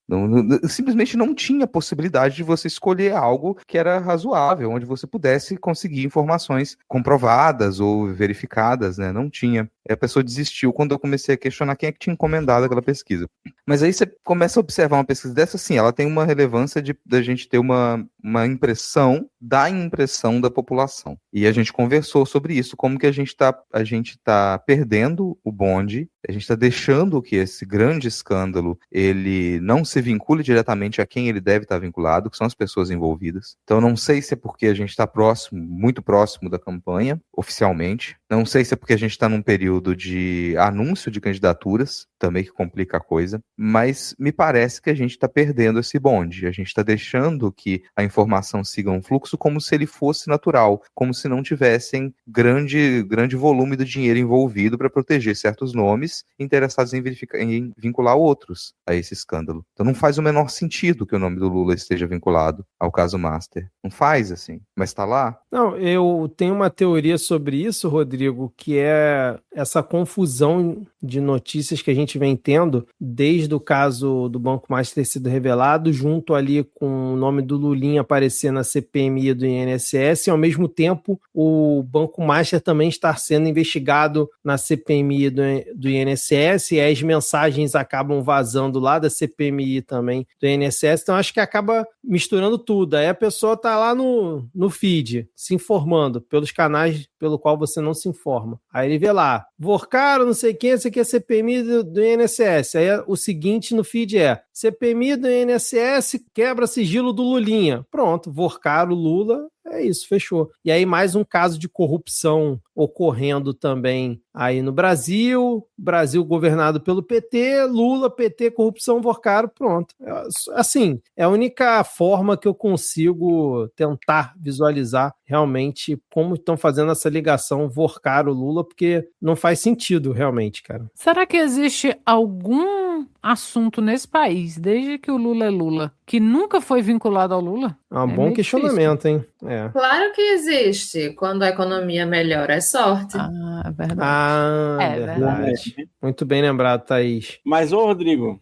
Simplesmente não tinha possibilidade de você escolher algo que era razoável, onde você pudesse conseguir informações comprovadas ou verificadas, né? Não tinha. A pessoa desistiu quando eu comecei a questionar quem é que tinha encomendado aquela pesquisa. Mas aí você começa a observar uma pesquisa dessa, sim, ela tem uma relevância da gente ter uma impressão da população. E a gente conversou sobre isso, como que a gente tá perdendo o bonde, a gente está deixando que esse grande escândalo, ele não se vincule diretamente a quem ele deve estar vinculado, que são as pessoas envolvidas. Então não sei se é porque a gente está muito próximo da campanha, oficialmente. Não sei se é porque a gente está num período de anúncio de candidaturas, também que complica a coisa, mas me parece que a gente está perdendo esse bonde. A gente está deixando que a informação informação siga um fluxo como se ele fosse natural, como se não tivessem grande volume do dinheiro envolvido para proteger certos nomes interessados em vincular outros a esse escândalo. Então não faz o menor sentido que o nome do Lula esteja vinculado ao caso Master. Não faz, assim, mas está lá. Não, eu tenho uma teoria sobre isso, Rodrigo, que é essa confusão de notícias que a gente vem tendo desde o caso do Banco Master ter sido revelado, junto ali com o nome do Lulinha aparecer na CPMI do INSS, e ao mesmo tempo o Banco Master também estar sendo investigado na CPMI do INSS, e as mensagens acabam vazando lá da CPMI também do INSS, então acho que acaba misturando tudo. Aí a pessoa tá lá no feed, se informando pelos canais pelo qual você não se informa. Aí ele vê lá, Vorcaro, não sei quem, esse aqui é CPMI do INSS. Aí o seguinte no feed é, CPMI do INSS quebra sigilo do Lulinha. Pronto, Vorcaro, Lula, é isso, fechou. E aí mais um caso de corrupção ocorrendo também aí no Brasil governado pelo PT, Lula, PT, corrupção, Vorcaro, pronto. Assim, é a única forma que eu consigo tentar visualizar realmente como estão fazendo essa ligação Vorcaro, Lula, porque não faz sentido realmente, cara. Será que existe algum assunto nesse país, desde que o Lula é Lula, que nunca foi vinculado ao Lula? É um bom questionamento, difícil. hein? É. Claro que existe. Quando a economia melhora, é sorte. É verdade. Verdade. Muito bem lembrado, Thaís. Mas, ô Rodrigo,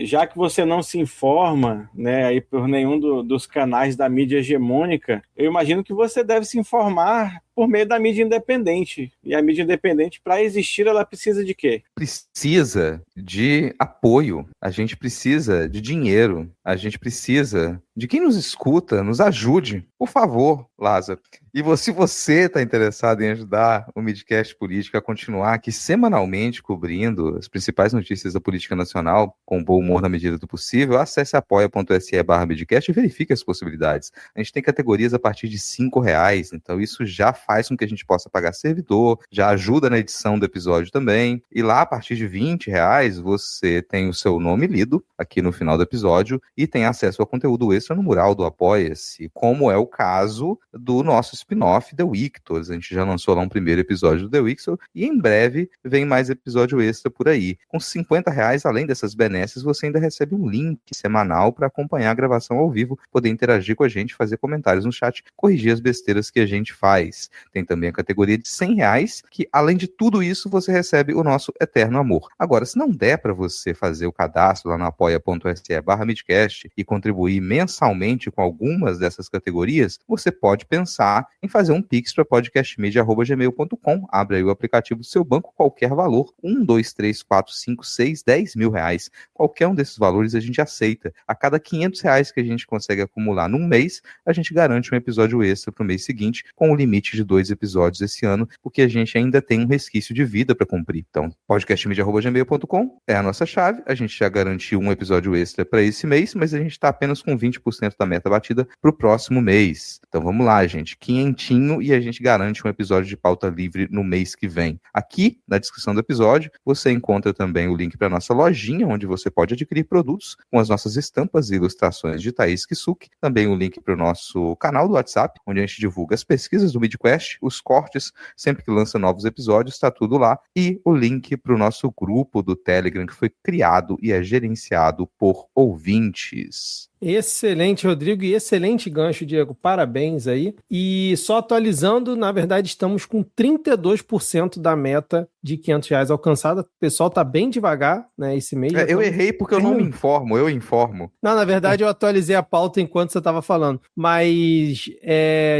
já que você não se informa, né, aí por nenhum dos canais da mídia hegemônica, eu imagino que você deve se informar por meio da mídia independente. E a mídia independente, para existir, ela precisa de quê? Precisa de apoio, a gente precisa de dinheiro, a gente precisa de quem nos escuta, nos ajude, por favor, Lázaro. E se você está interessado em ajudar o Midcast Política a continuar aqui semanalmente cobrindo as principais notícias da política nacional com bom humor na medida do possível, acesse apoia.se/Midcast e verifique as possibilidades. A gente tem categorias a partir de R$5, então isso já faz com que a gente possa pagar servidor, já ajuda na edição do episódio também. E lá, a partir de R$20, você tem o seu nome lido aqui no final do episódio e tem acesso a conteúdo extra no mural do Apoia-se, como é o caso do nosso spin-off The Wictors. A gente já lançou lá um primeiro episódio do The Wictors e em breve vem mais episódio extra por aí. Com R$50, além dessas benesses, você ainda recebe um link semanal para acompanhar a gravação ao vivo, poder interagir com a gente, fazer comentários no chat, corrigir as besteiras que a gente faz. Tem também a categoria de R$100, que além de tudo isso, você recebe o nosso eterno amor. Agora, se não der para você fazer o cadastro lá no apoia.se/Midcast e contribuir mensalmente com algumas dessas categorias, você pode pensar em fazer um pix para podcastmedia@gmail.com. Abre aí o aplicativo do seu banco, qualquer valor, 1, 2, 3, 4, 5, 6, 10 mil reais. Qualquer um desses valores a gente aceita. A cada R$500 que a gente consegue acumular num mês, a gente garante um episódio extra para o mês seguinte, com o limite de 2 episódios esse ano, porque a gente ainda tem um resquício de vida para cumprir. Então, podcastmedia@gmail.com é a nossa chave. A gente já garantiu um episódio extra para esse mês, mas a gente está apenas com 20% da meta batida para o próximo mês. Então vamos lá, gente. Quinhentinho e a gente garante um episódio de pauta livre no mês que vem. Aqui, na descrição do episódio, você encontra também o link para nossa lojinha, onde você pode adquirir produtos com as nossas estampas e ilustrações de Thaís Kisuki. Também o link para o nosso canal do WhatsApp, onde a gente divulga as pesquisas do Midquest, os cortes, sempre que lança novos episódios, está tudo lá. E o link para o nosso grupo do Telegram, que foi criado e é gerenciado por ouvintes. Excelente, Rodrigo, e excelente gancho, Diego. Parabéns aí. E só atualizando, na verdade, estamos com 32% da meta de R$500 alcançada. O pessoal tá bem devagar, né, esse mês. Eu errei porque eu não me informo, eu informo. Não, na verdade, eu atualizei a pauta enquanto você estava falando. Mas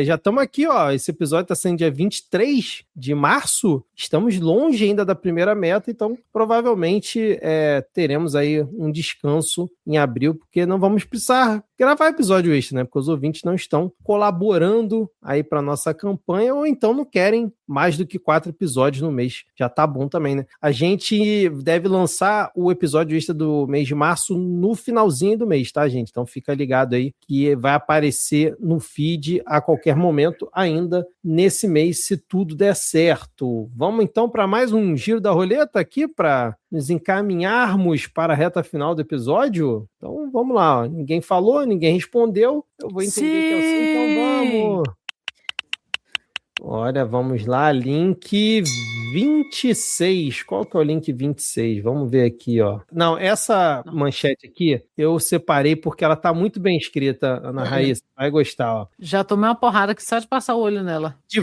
já estamos aqui, ó. Esse episódio está sendo dia 23 de março. Estamos longe ainda da primeira meta, então provavelmente teremos aí um descanso em abril, porque não vamos precisar gravar episódio extra, né? Porque os ouvintes não estão colaborando aí para nossa campanha, ou então não querem mais do que 4 episódios no mês. Já tá bom também, né? A gente deve lançar o episódio extra do mês de março no finalzinho do mês, tá, gente? Então fica ligado aí que vai aparecer no feed a qualquer momento ainda nesse mês, se tudo der certo. Vamos então para mais um giro da roleta aqui para nos encaminharmos para a reta final do episódio? Então vamos lá. Ó. Ninguém falou, ninguém respondeu. Eu vou entender que é o sim, então vamos. Olha, vamos lá, link 26. Qual que é o link 26? Vamos ver aqui, ó. Não, essa manchete aqui eu separei porque ela tá muito bem escrita, Ana Raíssa. Vai gostar, ó. Já tomei uma porrada que só de passar o olho nela. De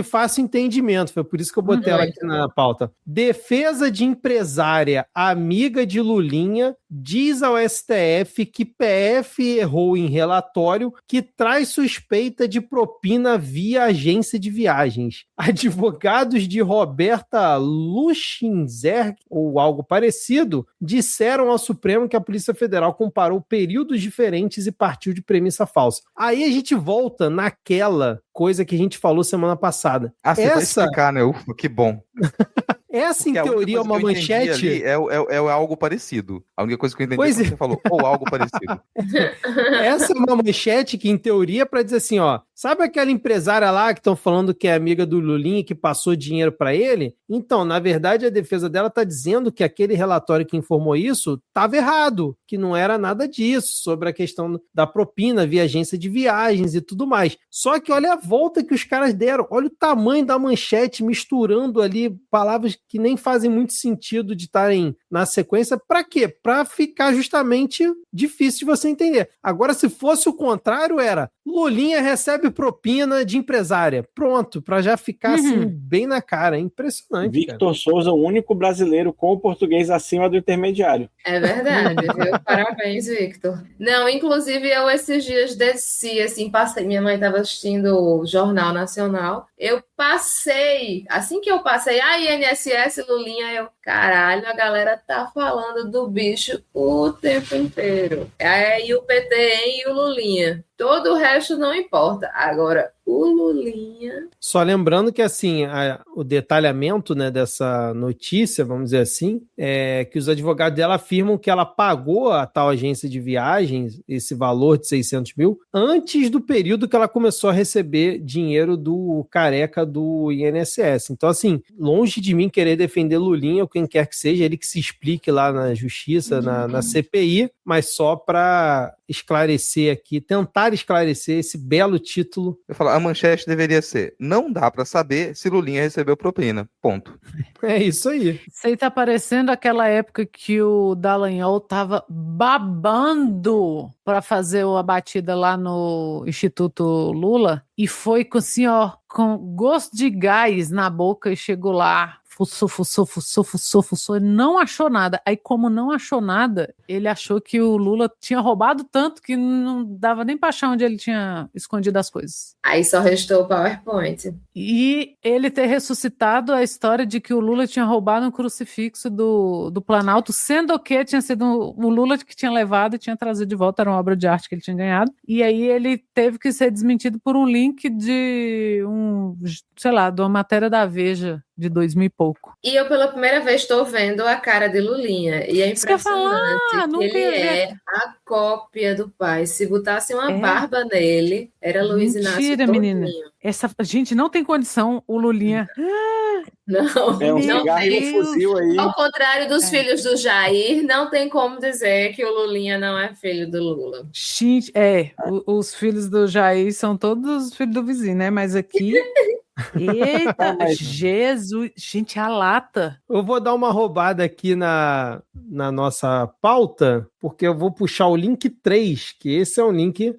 fácil entendimento, foi por isso que eu botei ela aqui na pauta. Defesa de empresária amiga de Lulinha diz ao STF que PF errou em relatório que traz suspeita de propina via agência de viagens. Advogados de Roberta Luschinzer, ou algo parecido, disseram ao Supremo que a Polícia Federal comparou períodos diferentes e partiu de premissa falsa. Aí a gente volta naquela coisa que a gente falou semana passada. Você vai explicar, né? Ufa, que bom. Essa, Porque em teoria, é uma manchete. É algo parecido. A única coisa que eu entendi é que você falou, ou algo parecido. Essa é uma manchete que, em teoria, é para dizer assim, ó, sabe aquela empresária lá que estão falando que é amiga do Lulinha que passou dinheiro para ele? Então, na verdade, a defesa dela está dizendo que aquele relatório que informou isso estava errado, que não era nada disso, sobre a questão da propina via agência de viagens e tudo mais. Só que olha a volta que os caras deram, olha o tamanho da manchete, misturando ali palavras que nem fazem muito sentido de estarem na sequência. Para quê? Para ficar justamente difícil de você entender. Agora, se fosse o contrário, era Lulinha recebe propina de empresária. Pronto, para já ficar assim, bem na cara. É impressionante. Victor Souza, o único brasileiro com o português acima do intermediário. É verdade, viu? Parabéns, Victor. Não, inclusive eu esses dias desci, assim, passei. Minha mãe estava assistindo o Jornal Nacional. Eu passei, assim que eu passei, INSS, Lulinha, eu, caralho, a galera tá falando do bicho o tempo inteiro. E o PT, hein, e o Lulinha. Todo o resto não importa. Agora, o Lulinha... Só lembrando que, assim, o detalhamento, né, dessa notícia, vamos dizer assim, é que os advogados dela afirmam que ela pagou a tal agência de viagens, esse valor de 600 mil, antes do período que ela começou a receber dinheiro do careca do INSS. Então, assim, longe de mim querer defender Lulinha ou quem quer que seja, ele que se explique lá na justiça, na CPI, mas só para esclarecer aqui, tentar esclarecer esse belo título. Eu falo, a manchete deveria ser: não dá pra saber se Lulinha recebeu propina. Ponto. É isso aí. Isso aí tá parecendo aquela época que o Dallagnol tava babando para fazer a batida lá no Instituto Lula e foi com assim, ó, com gosto de gás na boca e chegou lá. Fuçou, não achou nada. Aí, como não achou nada, ele achou que o Lula tinha roubado tanto que não dava nem pra achar onde ele tinha escondido as coisas. Aí só restou o PowerPoint. E ele ter ressuscitado a história de que o Lula tinha roubado um crucifixo do Planalto, sendo que tinha sido o Lula que tinha levado e tinha trazido de volta, era uma obra de arte que ele tinha ganhado. E aí ele teve que ser desmentido por um link de de uma matéria da Veja de 2000 e pouco. E eu pela primeira vez estou vendo a cara de Lulinha. E é impressionante que ele é a cópia do pai. Se botasse uma barba nele, era Luiz Inácio. Mentira, menina. Gente, não tem condição o Lulinha. Não, é um cigarro e um fuzil aí. Ao contrário dos filhos do Jair, não tem como dizer que o Lulinha não é filho do Lula. Gente, os filhos do Jair são todos filhos do vizinho, né? Mas aqui... Eita, Jesus, gente, a lata. Eu vou dar uma roubada aqui na nossa pauta, porque eu vou puxar o link 3, que esse é um link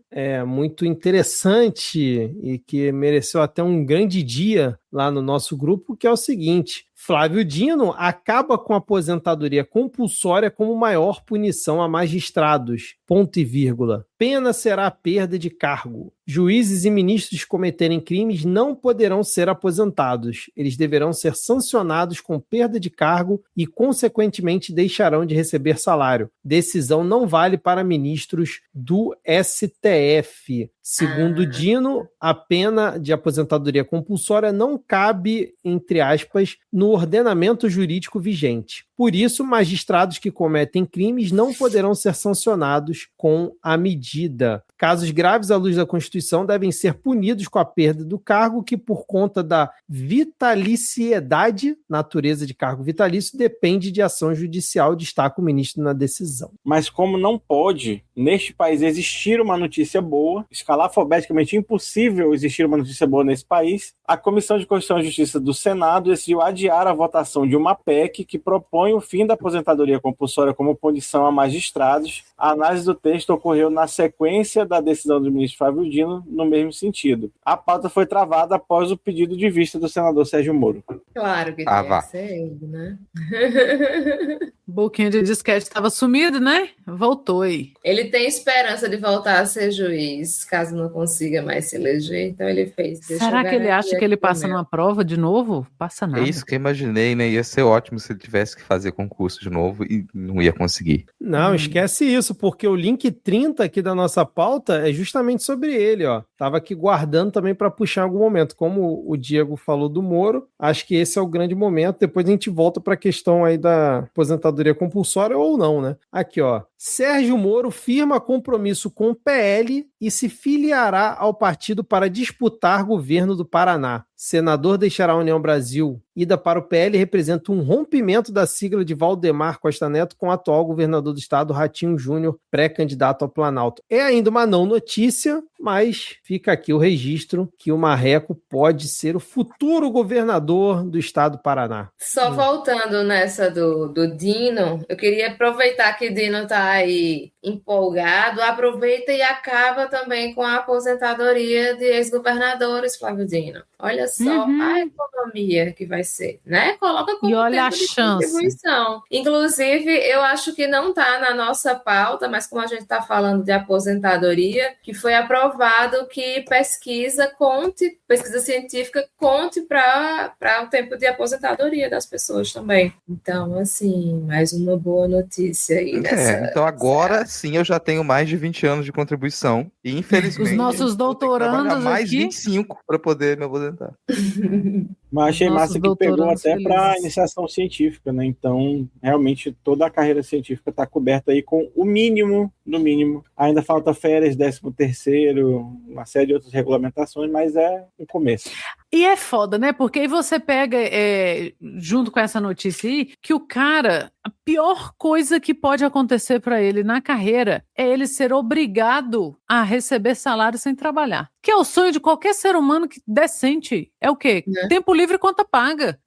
muito interessante e que mereceu até um grande dia lá no nosso grupo, que é o seguinte: Flávio Dino acaba com a aposentadoria compulsória como maior punição a magistrados, ponto e vírgula. Pena será a perda de cargo. Juízes e ministros que cometerem crimes não poderão ser aposentados. Eles deverão ser sancionados com perda de cargo e, consequentemente, deixarão de receber salário. Decisão não vale para ministros do STF. Segundo Dino, a pena de aposentadoria compulsória não cabe, entre aspas, no ordenamento jurídico vigente. Por isso, magistrados que cometem crimes não poderão ser sancionados com a medida. Casos graves à luz da Constituição devem ser punidos com a perda do cargo, que por conta da vitaliciedade, natureza de cargo vitalício, depende de ação judicial, destaca o ministro na decisão. Mas como não pode, neste país, existir uma notícia boa, escalafobeticamente impossível existir uma notícia boa nesse país, a Comissão de Constituição e Justiça do Senado decidiu adiar a votação de uma PEC que propõe o fim da aposentadoria compulsória como punição a magistrados. A análise do texto ocorreu na sequência da decisão do ministro Flávio Dino no mesmo sentido. A pauta foi travada após o pedido de vista do senador Sérgio Moro. Claro que tem que ser ele, né? Boquinha de disquete estava sumido, né? Voltou aí. Ele tem esperança de voltar a ser juiz, caso não consiga mais se eleger, então ele fez. Será que ele acha que ele passa numa prova de novo? Passa nada. É isso que eu imaginei, né? Ia ser ótimo se ele tivesse que fazer concurso de novo e não ia conseguir. Não, esquece isso, porque o link 30 aqui da nossa pauta é justamente sobre ele, ó. Tava aqui guardando também para puxar em algum momento. Como o Diego falou do Moro, acho que esse é o grande momento. Depois a gente volta para a questão aí da aposentadoria compulsória ou não, né? Aqui, ó. Sérgio Moro firma compromisso com o PL e se filiará ao partido para disputar governo do Paraná. Senador deixará a União Brasil. Ida para o PL representa um rompimento da sigla de Valdemar Costa Neto com o atual governador do estado, Ratinho Júnior, pré-candidato ao Planalto. É ainda uma não notícia, mas fica aqui o registro que o Marreco pode ser o futuro governador do estado do Paraná. Só voltando nessa do Dino, eu queria aproveitar que o Dino está aí empolgado, aproveita e acaba também com a aposentadoria de ex-governadores, Flávio Dino. Olha só a economia que vai ser, né? Coloca como e olha tempo a de chance. contribuição. Inclusive, eu acho que não está na nossa pauta, mas como a gente está falando de aposentadoria, que foi aprovado que pesquisa científica conte para o tempo de aposentadoria das pessoas também. Então, assim, mais uma boa notícia aí nessa. Então agora sim eu já tenho mais de 20 anos de contribuição e infelizmente os nossos doutorandos mais aqui 25 para poder me aposentar. Mas achei massa que pegou até para felizes. iniciação científica, né? Então, realmente, toda a carreira científica está coberta aí com o mínimo do mínimo. Ainda falta férias, 13º, uma série de outras regulamentações, mas é o começo. E é foda, né? Porque aí você pega, junto com essa notícia aí, que o cara, a pior coisa que pode acontecer para ele na carreira é ele ser obrigado a receber salário sem trabalhar. Que é o sonho de qualquer ser humano decente. É o quê? Tempo livre e conta paga.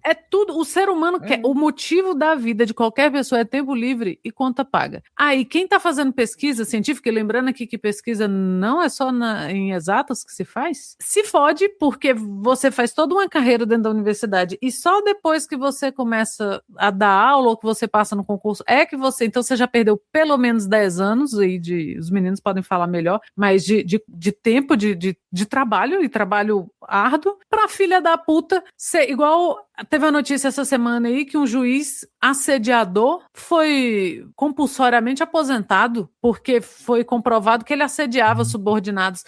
É tudo. O ser humano quer. O motivo da vida de qualquer pessoa é tempo livre e conta paga. Aí, quem está fazendo pesquisa científica, e lembrando aqui que pesquisa não é só em exatas que se faz, se fode porque você faz toda uma carreira dentro da universidade e só depois que você começa a dar aula ou que você passa no concurso é que você... Então, você já perdeu pelo menos 10 anos, aí os meninos podem falar melhor, mas de tempo de trabalho, e trabalho árduo, pra filha da puta ser igual... Teve a notícia essa semana aí que um juiz assediador foi compulsoriamente aposentado porque foi comprovado que ele assediava subordinados.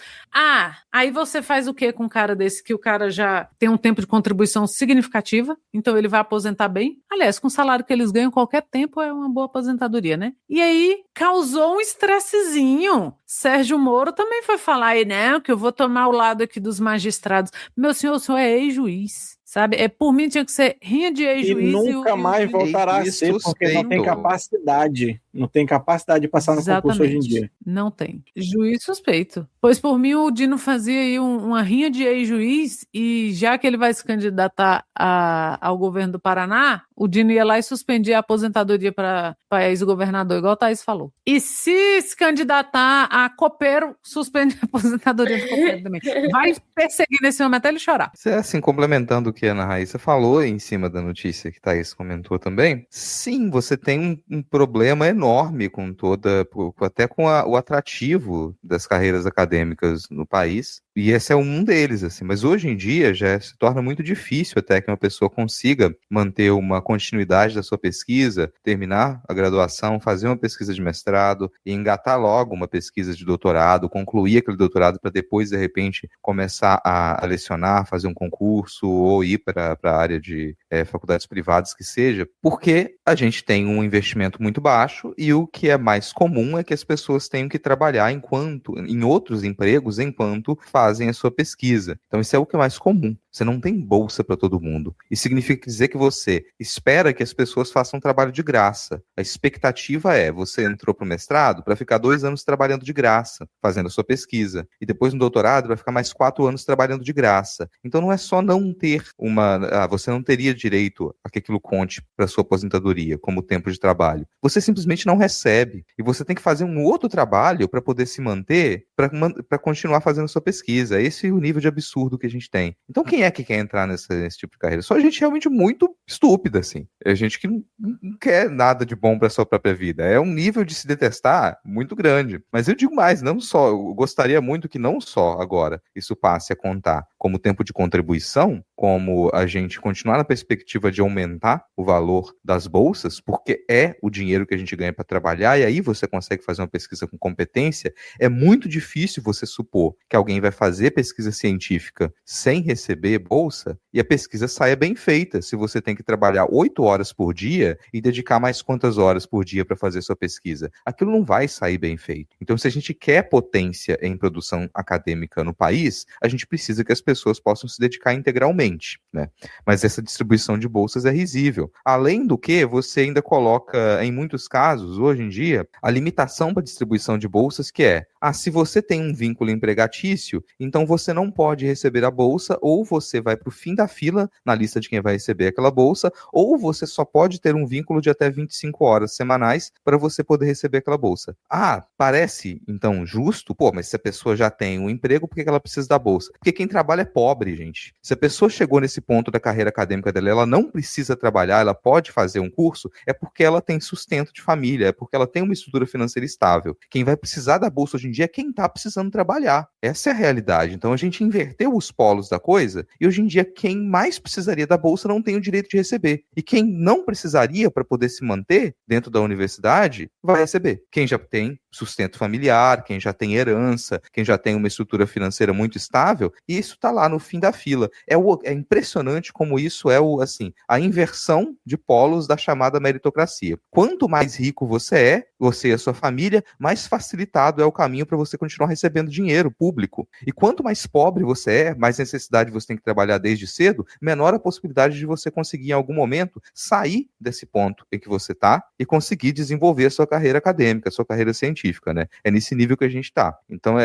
Aí você faz o quê com um cara desse, que o cara já tem um tempo de contribuição significativa, então ele vai aposentar bem? Aliás, com o salário que eles ganham, qualquer tempo é uma boa aposentadoria, né? E aí causou um estressezinho. Sérgio Moro também foi falar aí, né, que eu vou tomar o lado aqui dos magistrados. Meu senhor, o senhor é ex-juiz. Sabe? Por mim tinha que ser rinha de ex-juiz. E nunca mais voltará a ser, porque não tem capacidade. Não tem capacidade de passar no concurso hoje em dia. Não tem. Juiz suspeito. Pois por mim o Dino fazia aí uma rinha de ex-juiz e já que ele vai se candidatar ao governo do Paraná, o Dino ia lá e suspendia a aposentadoria para ex-governador, igual o Thaís falou. E se candidatar a copeiro, suspende a aposentadoria do copeiro também. Vai perseguir nesse momento até ele chorar. Você, assim, complementando o que a Ana Raíssa falou em cima da notícia que Thaís comentou também, sim, você tem um problema enorme com até com o atrativo das carreiras acadêmicas no país. E esse é um deles, assim. Mas hoje em dia já se torna muito difícil até que uma pessoa consiga manter uma continuidade da sua pesquisa, terminar a graduação, fazer uma pesquisa de mestrado e engatar logo uma pesquisa de doutorado, concluir aquele doutorado para depois, de repente, começar a lecionar, fazer um concurso ou ir para a área de faculdades privadas que seja, porque a gente tem um investimento muito baixo e o que é mais comum é que as pessoas tenham que trabalhar em outros empregos enquanto fazem a sua pesquisa. Então isso é o que é mais comum. Você não tem bolsa para todo mundo. Isso significa dizer que você espera que as pessoas façam um trabalho de graça. A expectativa é, você entrou para o mestrado para ficar 2 anos trabalhando de graça, fazendo a sua pesquisa. E depois no doutorado vai ficar mais 4 anos trabalhando de graça. Então não é só não ter você não teria direito a que aquilo conte para sua aposentadoria como tempo de trabalho. Você simplesmente não recebe. E você tem que fazer um outro trabalho para poder se manter, para continuar fazendo a sua pesquisa. Esse é o nível de absurdo que a gente tem. Então quem é que quer entrar nesse tipo de carreira? Só gente realmente muito estúpida, assim. É gente que não quer nada de bom para sua própria vida. É um nível de se detestar muito grande. Mas eu digo mais, eu gostaria muito que não só agora isso passe a contar como tempo de contribuição, como a gente continuar na perspectiva de aumentar o valor das bolsas, porque é o dinheiro que a gente ganha para trabalhar, e aí você consegue fazer uma pesquisa com competência. É muito difícil você supor que alguém vai fazer pesquisa científica sem receber bolsa e a pesquisa saia bem feita, se você tem que trabalhar 8 horas por dia e dedicar mais quantas horas por dia para fazer sua pesquisa. Aquilo não vai sair bem feito. Então, se a gente quer potência em produção acadêmica no país, a gente precisa que as pessoas possam se dedicar integralmente, né? Mas essa distribuição de bolsas é risível. Além do que, você ainda coloca, em muitos casos, hoje em dia, a limitação para distribuição de bolsas, que é, se você tem um vínculo empregatício, então você não pode receber a bolsa, ou você vai para o fim da fila na lista de quem vai receber aquela bolsa, ou você só pode ter um vínculo de até 25 horas semanais para você poder receber aquela bolsa. Parece, então, justo? Mas se a pessoa já tem um emprego, por que ela precisa da bolsa? Porque quem trabalha é pobre, gente. Se a pessoa chegou nesse ponto da carreira acadêmica dela, ela não precisa trabalhar, ela pode fazer um curso, é porque ela tem sustento de família, é porque ela tem uma estrutura financeira estável. Quem vai precisar da bolsa hoje em dia é quem está precisando trabalhar. Essa é a realidade. Então a gente inverteu os polos da coisa e hoje em dia quem mais precisaria da bolsa não tem o direito de receber. E quem não precisaria para poder se manter dentro da universidade vai receber. Quem já tem sustento familiar, quem já tem herança, quem já tem uma estrutura financeira muito estável, e isso está lá no fim da fila. É impressionante como isso é a inversão de polos da chamada meritocracia. Quanto mais rico você e a sua família, mais facilitado é o caminho para você continuar recebendo dinheiro público. E quanto mais pobre você é, mais necessidade você tem que trabalhar desde cedo, menor a possibilidade de você conseguir em algum momento sair desse ponto em que você está e conseguir desenvolver a sua carreira acadêmica, a sua carreira científica, né? É nesse nível que a gente está. Então,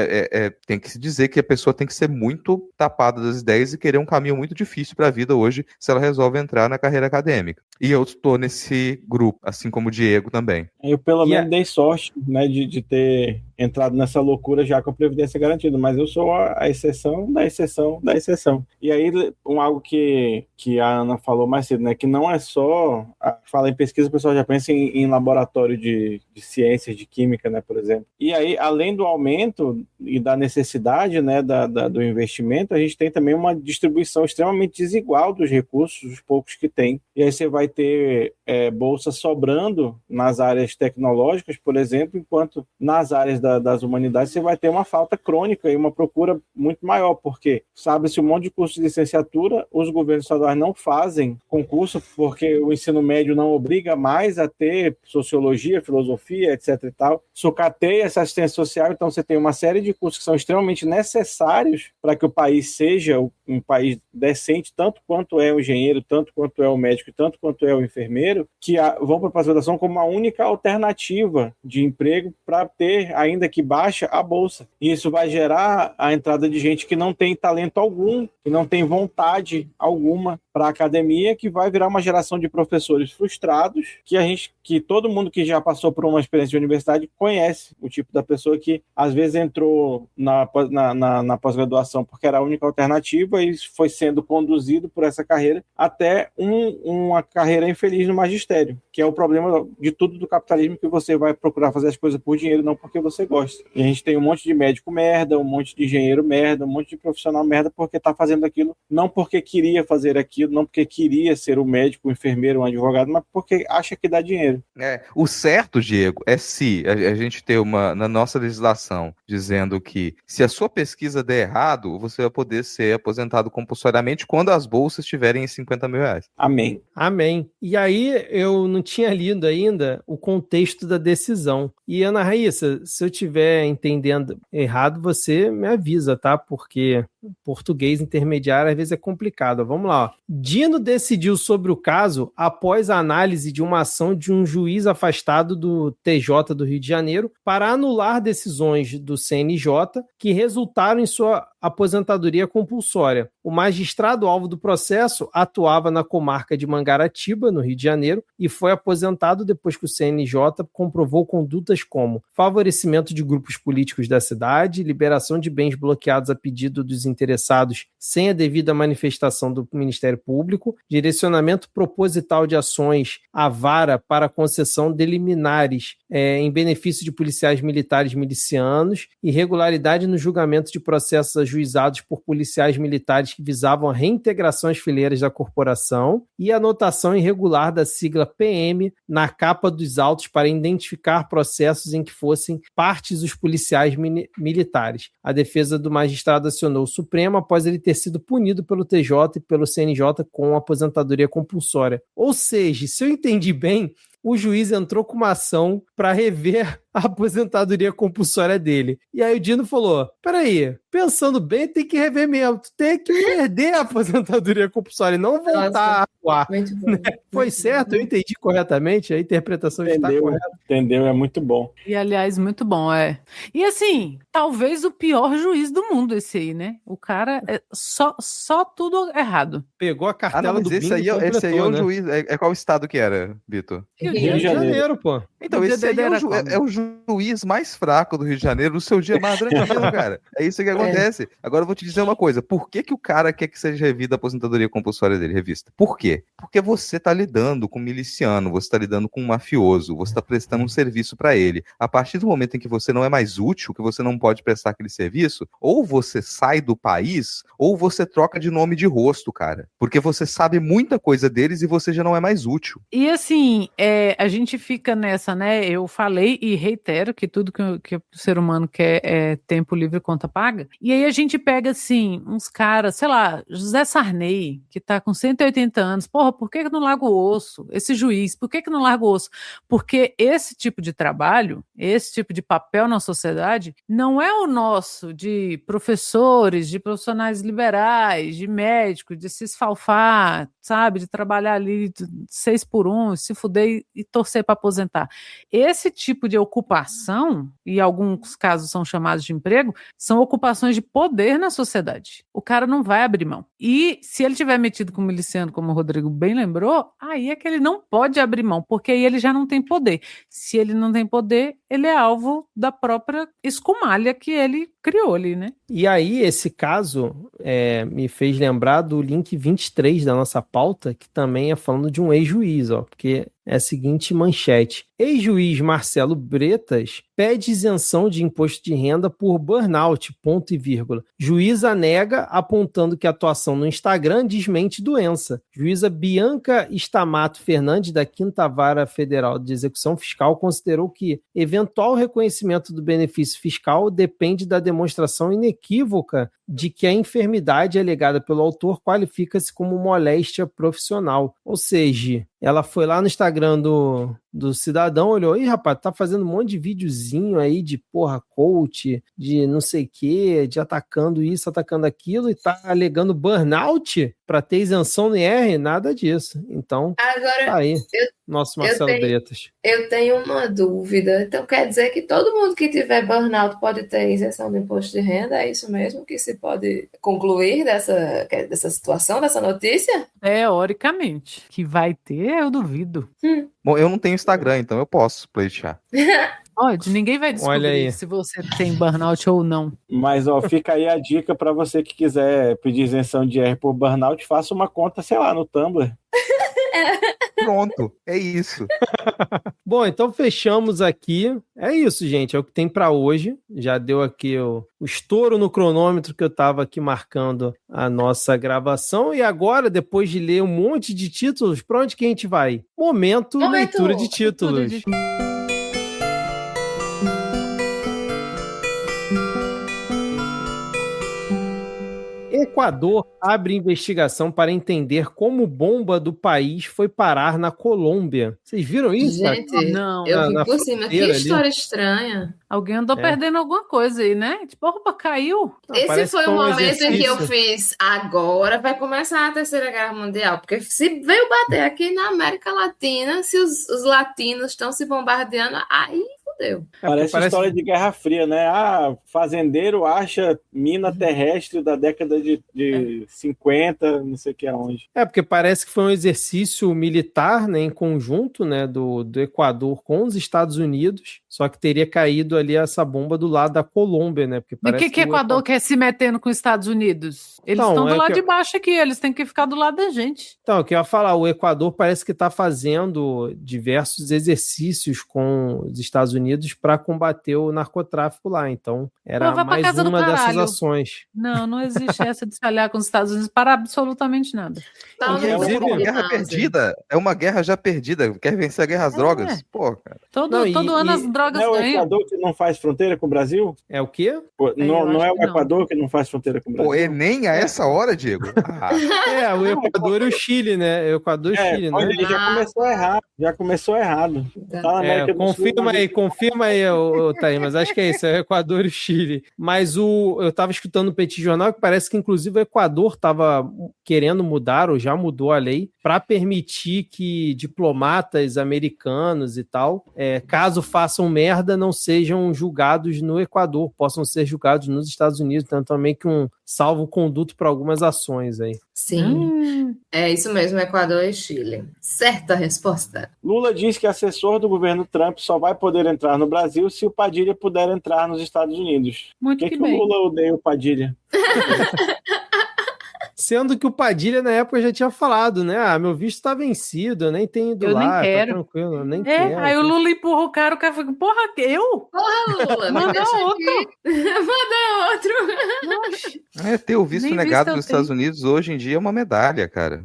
tem que se dizer que a pessoa tem que ser muito tapada das ideias e querer um caminho muito difícil para a vida hoje, se ela resolve entrar na carreira acadêmica. E eu estou nesse grupo, assim como o Diego também. Eu, pelo menos, dei sorte, né, de ter entrado nessa loucura já com a Previdência Garantida, mas eu sou a exceção da exceção da exceção. E aí, algo que a Ana falou mais cedo, né, que não é só... Fala em pesquisa, o pessoal já pensa em laboratório de ciências, de química, né, por exemplo. E aí, além do aumento e da necessidade, né, do investimento, a gente tem também uma distribuição extremamente desigual dos recursos, os poucos que tem. E aí você vai ter bolsa sobrando nas áreas tecnológicas, por exemplo, enquanto nas áreas das humanidades você vai ter uma falta crônica e uma procura muito maior, porque sabe-se um monte de curso de licenciatura, os governos estaduais não fazem concurso porque o ensino médio não obriga mais a ter sociologia, filosofia, etc e tal, sucateia essa assistência social, então você tem uma série de cursos que são extremamente necessários para que o país seja um país decente, tanto quanto é o engenheiro, tanto quanto é o médico, tanto quanto é o enfermeiro, que vão para a pós-graduação como uma única alternativa de emprego para ter, ainda que baixa, a bolsa. E isso vai gerar a entrada de gente que não tem talento algum, que não tem vontade alguma para a academia, que vai virar uma geração de professores frustrados, que todo mundo que já passou por uma experiência de universidade conhece o tipo da pessoa que às vezes entrou na pós-graduação porque era a única alternativa e foi sendo conduzido por essa carreira até uma carreira infeliz no magistério, que é o problema de tudo do capitalismo, que você vai procurar fazer as coisas por dinheiro, não porque você gosta. E a gente tem um monte de médico merda, um monte de engenheiro merda, um monte de profissional merda porque tá fazendo aquilo, não porque queria fazer aquilo, não porque queria ser o médico, o enfermeiro, um advogado, mas porque acha que dá dinheiro. O certo, Diego, é se a gente ter na nossa legislação dizendo que se a sua pesquisa der errado, você vai poder ser aposentado compulsoriamente quando as bolsas estiverem em R$50 mil. Amém. Amém. E aí eu não tinha lido ainda o contexto da decisão. E Ana Raíssa, se eu estiver entendendo errado, você me avisa, tá? Porque português intermediário às vezes é complicado. Vamos lá. Ó. Dino decidiu sobre o caso após a análise de uma ação de um juiz afastado do TJ do Rio de Janeiro para anular decisões do CNJ que resultaram em sua aposentadoria compulsória. O magistrado-alvo do processo atuava na comarca de Mangaratiba, no Rio de Janeiro, e foi aposentado depois que o CNJ comprovou condutas como favorecimento de grupos políticos da cidade, liberação de bens bloqueados a pedido dos interessados sem a devida manifestação do Ministério Público, direcionamento proposital de ações à vara para concessão de liminares em benefício de policiais militares milicianos, irregularidade no julgamento de processos ajuizados por policiais militares que visavam a reintegração às fileiras da corporação e anotação irregular da sigla PM na capa dos autos para identificar processos em que fossem partes os policiais militares. A defesa do magistrado acionou o Supremo após ele ter sido punido pelo TJ e pelo CNJ com aposentadoria compulsória. Ou seja, se eu entendi bem, o juiz entrou com uma ação para rever a aposentadoria compulsória dele. E aí o Dino falou, peraí, pensando bem, tem que rever mesmo, tu tem que perder a aposentadoria compulsória e não voltar a atuar. Muito bom. Foi certo? Eu entendi corretamente? A interpretação está correta. Entendeu, é muito bom. E, aliás, muito bom, E, assim, talvez o pior juiz do mundo esse aí, né? O cara, só tudo errado. Pegou a cartela do esse bingo aí, esse aí é o né? juiz. Qual estado que era, Vitor? Rio de Janeiro, pô. Então, esse aí é o juiz mais fraco do Rio de Janeiro, no seu dia mais tranquilo, cara. É isso que acontece. Agora eu vou te dizer uma coisa. Por que o cara quer que seja revista a aposentadoria compulsória dele, revista? Por quê? Porque você tá lidando com um miliciano, você tá lidando com um mafioso, você tá prestando um serviço para ele. A partir do momento em que você não é mais útil, que você não pode prestar aquele serviço, ou você sai do país, ou você troca de nome de rosto, cara. Porque você sabe muita coisa deles e você já não é mais útil. E assim, a gente fica nessa, né? Eu falei e reitero que tudo que o ser humano quer é tempo livre conta paga. E aí a gente pega, assim, uns caras, sei lá, José Sarney, que tá com 180 anos. Porra, por que não larga o osso? Esse juiz, por que não larga o osso? Porque esse tipo de trabalho, esse tipo de papel na sociedade, não é o nosso de professores, de profissionais liberais, de médicos, de se esfalfar, sabe? De trabalhar ali 6 por 1, se fuder e torcer para aposentar. Esse tipo de ocupação, e alguns casos são chamados de emprego, são ocupações de poder na sociedade. O cara não vai abrir mão. E se ele tiver metido com um miliciano, como o Rodrigo bem lembrou, aí é que ele não pode abrir mão, porque aí ele já não tem poder. Se ele não tem poder, ele é alvo da própria escumalha que ele criou ali, né? E aí, esse caso me fez lembrar do link 23 da nossa pauta, que também é falando de um ex-juiz, ó, porque é a seguinte manchete. Ex-juiz Marcelo Bretas pede isenção de imposto de renda por burnout, ponto e vírgula. Juíza nega, apontando que a atuação no Instagram desmente doença. Juíza Bianca Stamato Fernandes, da 5ª Vara Federal de Execução Fiscal, considerou que eventual reconhecimento do benefício fiscal depende da demonstração inequívoca de que a enfermidade alegada pelo autor qualifica-se como moléstia profissional. Ou seja, ela foi lá no Instagram do do cidadão, olhou, ih, rapaz, tá fazendo um monte de videozinho aí de porra, coach, de não sei o quê, de atacando isso, atacando aquilo, e tá alegando burnout para ter isenção no IR, nada disso. Então, Agora, tá aí, nosso Marcelo Bretas. Eu tenho uma dúvida. Então, quer dizer que todo mundo que tiver burnout pode ter isenção do imposto de renda? É isso mesmo que se pode concluir dessa situação, dessa notícia? Teoricamente. Que vai ter, eu duvido. Bom, eu não tenho Instagram, então eu posso pleitear. Pode, ninguém vai Olha aí. descobrir se você tem burnout ou não. Mas, ó, fica aí a dica para você que quiser pedir isenção de IR por burnout, faça uma conta, sei lá, no Tumblr. Pronto, é isso. Bom, então fechamos aqui. É isso, gente. É o que tem para hoje. Já deu aqui o estouro no cronômetro que eu estava aqui marcando a nossa gravação. E agora, depois de ler um monte de títulos, para onde que a gente vai? Momento leitura de títulos. Equador abre investigação para entender como bomba do país foi parar na Colômbia. Vocês viram isso? Gente, cara? Não. eu vi por cima. Que história estranha. Alguém andou perdendo alguma coisa aí, né? Tipo, opa, caiu. Esse foi o momento em que eu fiz. Agora vai começar a Terceira Guerra Mundial. Porque se veio bater aqui na América Latina, se os latinos estão se bombardeando, aí fudeu. Parece história de Guerra Fria, né? Ah, fazendeiro acha mina terrestre da década de 50, não sei o que aonde. Porque parece que foi um exercício militar, né, em conjunto, né, do Equador com os Estados Unidos, só que teria caído ali essa bomba do lado da Colômbia, né? Porque Mas o que o Equador quer se metendo com os Estados Unidos? Eles estão do lado de baixo aqui, eles têm que ficar do lado da gente. Então, o que eu ia falar, o Equador parece que está fazendo diversos exercícios com os Estados Unidos para combater o narcotráfico lá, então era mais uma dessas ações. Não existe essa de se aliar com os Estados Unidos para absolutamente nada. Inclusive, é uma guerra perdida. É uma guerra já perdida. Quer vencer a guerra às drogas? Pô, cara. Todo ano as drogas ganham. Não é o ganham. Equador que não faz fronteira com o Brasil? É o quê? Não é o Equador que não faz fronteira com o Brasil? Pô, é nem a essa hora, Diego. O Equador e o Chile, né? O Equador e o Chile, né? Já começou errado. Tá na América do Sul, confirma aí, Thaís, mas acho que é isso, é o Equador e o Chile. Mas eu tava escutando no Petit Jornal que parece que inclusive o Equador tava querendo mudar, ou já mudou a lei, para permitir que diplomatas americanos e tal, caso façam merda, não sejam julgados no Equador, possam ser julgados nos Estados Unidos, então também que um salvo-conduto para algumas ações aí. Sim, é isso mesmo, Equador e Chile. Certa resposta. Lula diz que assessor do governo Trump só vai poder entrar no Brasil se o Padilha puder entrar nos Estados Unidos. Muito Por que o Lula odeia o Padilha? Sendo que o Padilha, na época, já tinha falado, né? Meu visto tá vencido, eu nem tenho ido lá, nem quero. Tá tranquilo, eu nem quero. Aí o Lula empurra o cara fica, porra, eu? Porra, Lula, manda outro. Manda outro. Ter o visto negado nos Estados Unidos hoje em dia é uma medalha, cara.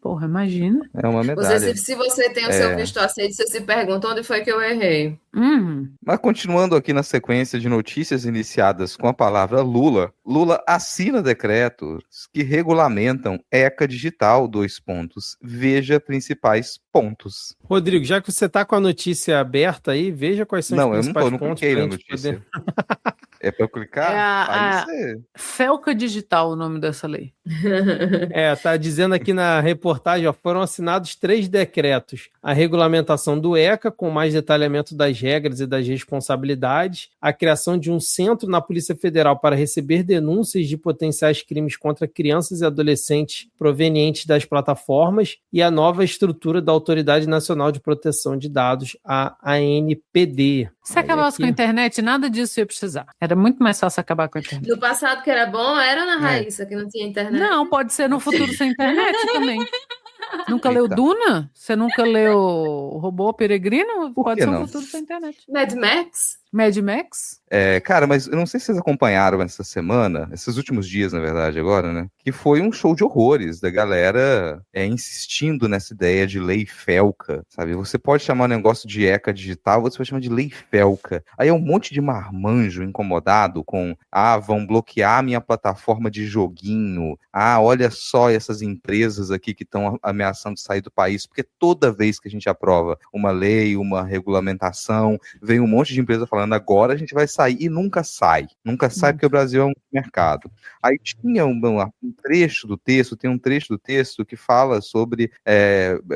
Porra, imagina. É uma medalha. Se você tem o seu visto aceito, você se pergunta onde foi que eu errei. Mas continuando aqui na sequência de notícias iniciadas com a palavra Lula assina decretos que regulamentam ECA Digital, : Veja principais pontos. Rodrigo, já que você tá com a notícia aberta aí, veja quais são os principais pontos. Não, eu não cliquei na notícia. É para eu clicar? FELCA Digital, o nome dessa lei. Tá dizendo aqui na reportagem, foram assinados 3 decretos. A regulamentação do ECA, com mais detalhamento das regras e das responsabilidades, a criação de um centro na Polícia Federal para receber denúncias de potenciais crimes contra crianças e adolescentes provenientes das plataformas e a nova estrutura da Autoridade Nacional de Proteção de Dados, a ANPD. Se acabasse com a internet, nada disso ia precisar. Era muito mais fácil acabar com a internet. No passado que era bom, era na Raíssa, que não tinha internet. Não, pode ser no futuro sem internet também. Nunca leu Duna? Você nunca leu Robô Peregrino? Pode ser no futuro sem internet. Mad Max? Mad Max? Cara, mas eu não sei se vocês acompanharam essa semana, esses últimos dias, na verdade, agora, né? Que foi um show de horrores da galera insistindo nessa ideia de lei Felca, sabe? Você pode chamar o negócio de ECA digital, você pode chamar de lei Felca. Aí é um monte de marmanjo incomodado com, vão bloquear minha plataforma de joguinho, olha só essas empresas aqui que estão ameaçando sair do país, porque toda vez que a gente aprova uma lei, uma regulamentação, vem um monte de empresa falando, agora a gente vai sair, e nunca sai porque o Brasil é um mercado. Aí tinha um trecho do texto, tem um trecho do texto que fala sobre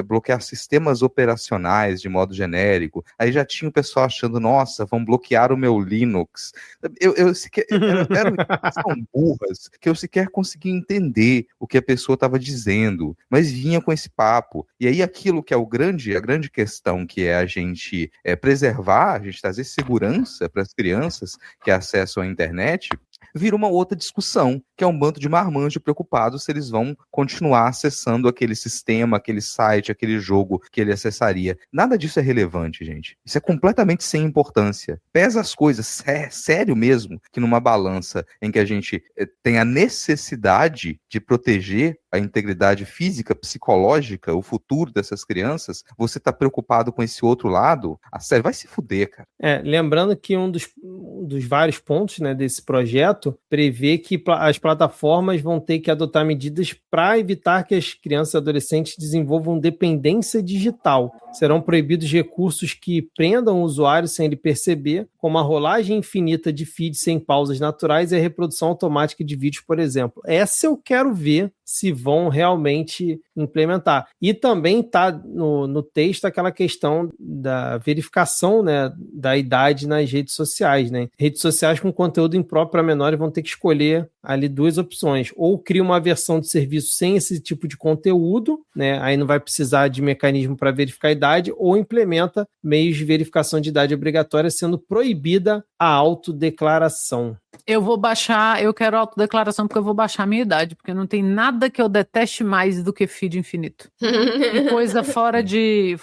bloquear sistemas operacionais de modo genérico. Aí já tinha o pessoal achando, nossa, vão bloquear o meu Linux. Eram tão burras que eu sequer conseguia entender o que a pessoa estava dizendo, mas vinha com esse papo. E aí aquilo que é a grande questão, que é a gente preservar, a gente trazer segurança para as crianças que acessam a internet, vira uma outra discussão, que é um bando de marmanjo preocupados se eles vão continuar acessando aquele sistema, aquele site, aquele jogo que ele acessaria. Nada disso é relevante, gente. Isso é completamente sem importância. Pesa as coisas, sério mesmo, que numa balança em que a gente tem a necessidade de proteger a integridade física, psicológica, o futuro dessas crianças, você tá preocupado com esse outro lado? Sério, vai se fuder, cara. Lembrando que um dos vários pontos, né, desse projeto prevê que as plataformas vão ter que adotar medidas para evitar que as crianças e adolescentes desenvolvam dependência digital. Serão proibidos recursos que prendam o usuário sem ele perceber, como a rolagem infinita de feeds sem pausas naturais e a reprodução automática de vídeos, por exemplo. Essa eu quero ver se vão realmente implementar. E também está no texto aquela questão da verificação, né, da idade nas redes sociais, né? Redes sociais com conteúdo impróprio para menores vão ter que escolher ali duas opções. Ou cria uma versão de serviço sem esse tipo de conteúdo, né? Aí não vai precisar de mecanismo para verificar a idade, ou implementa meios de verificação de idade obrigatória, sendo proibida a autodeclaração. Eu quero autodeclaração porque eu vou baixar a minha idade, porque não tem nada que eu deteste mais do que feed infinito. E coisa fora de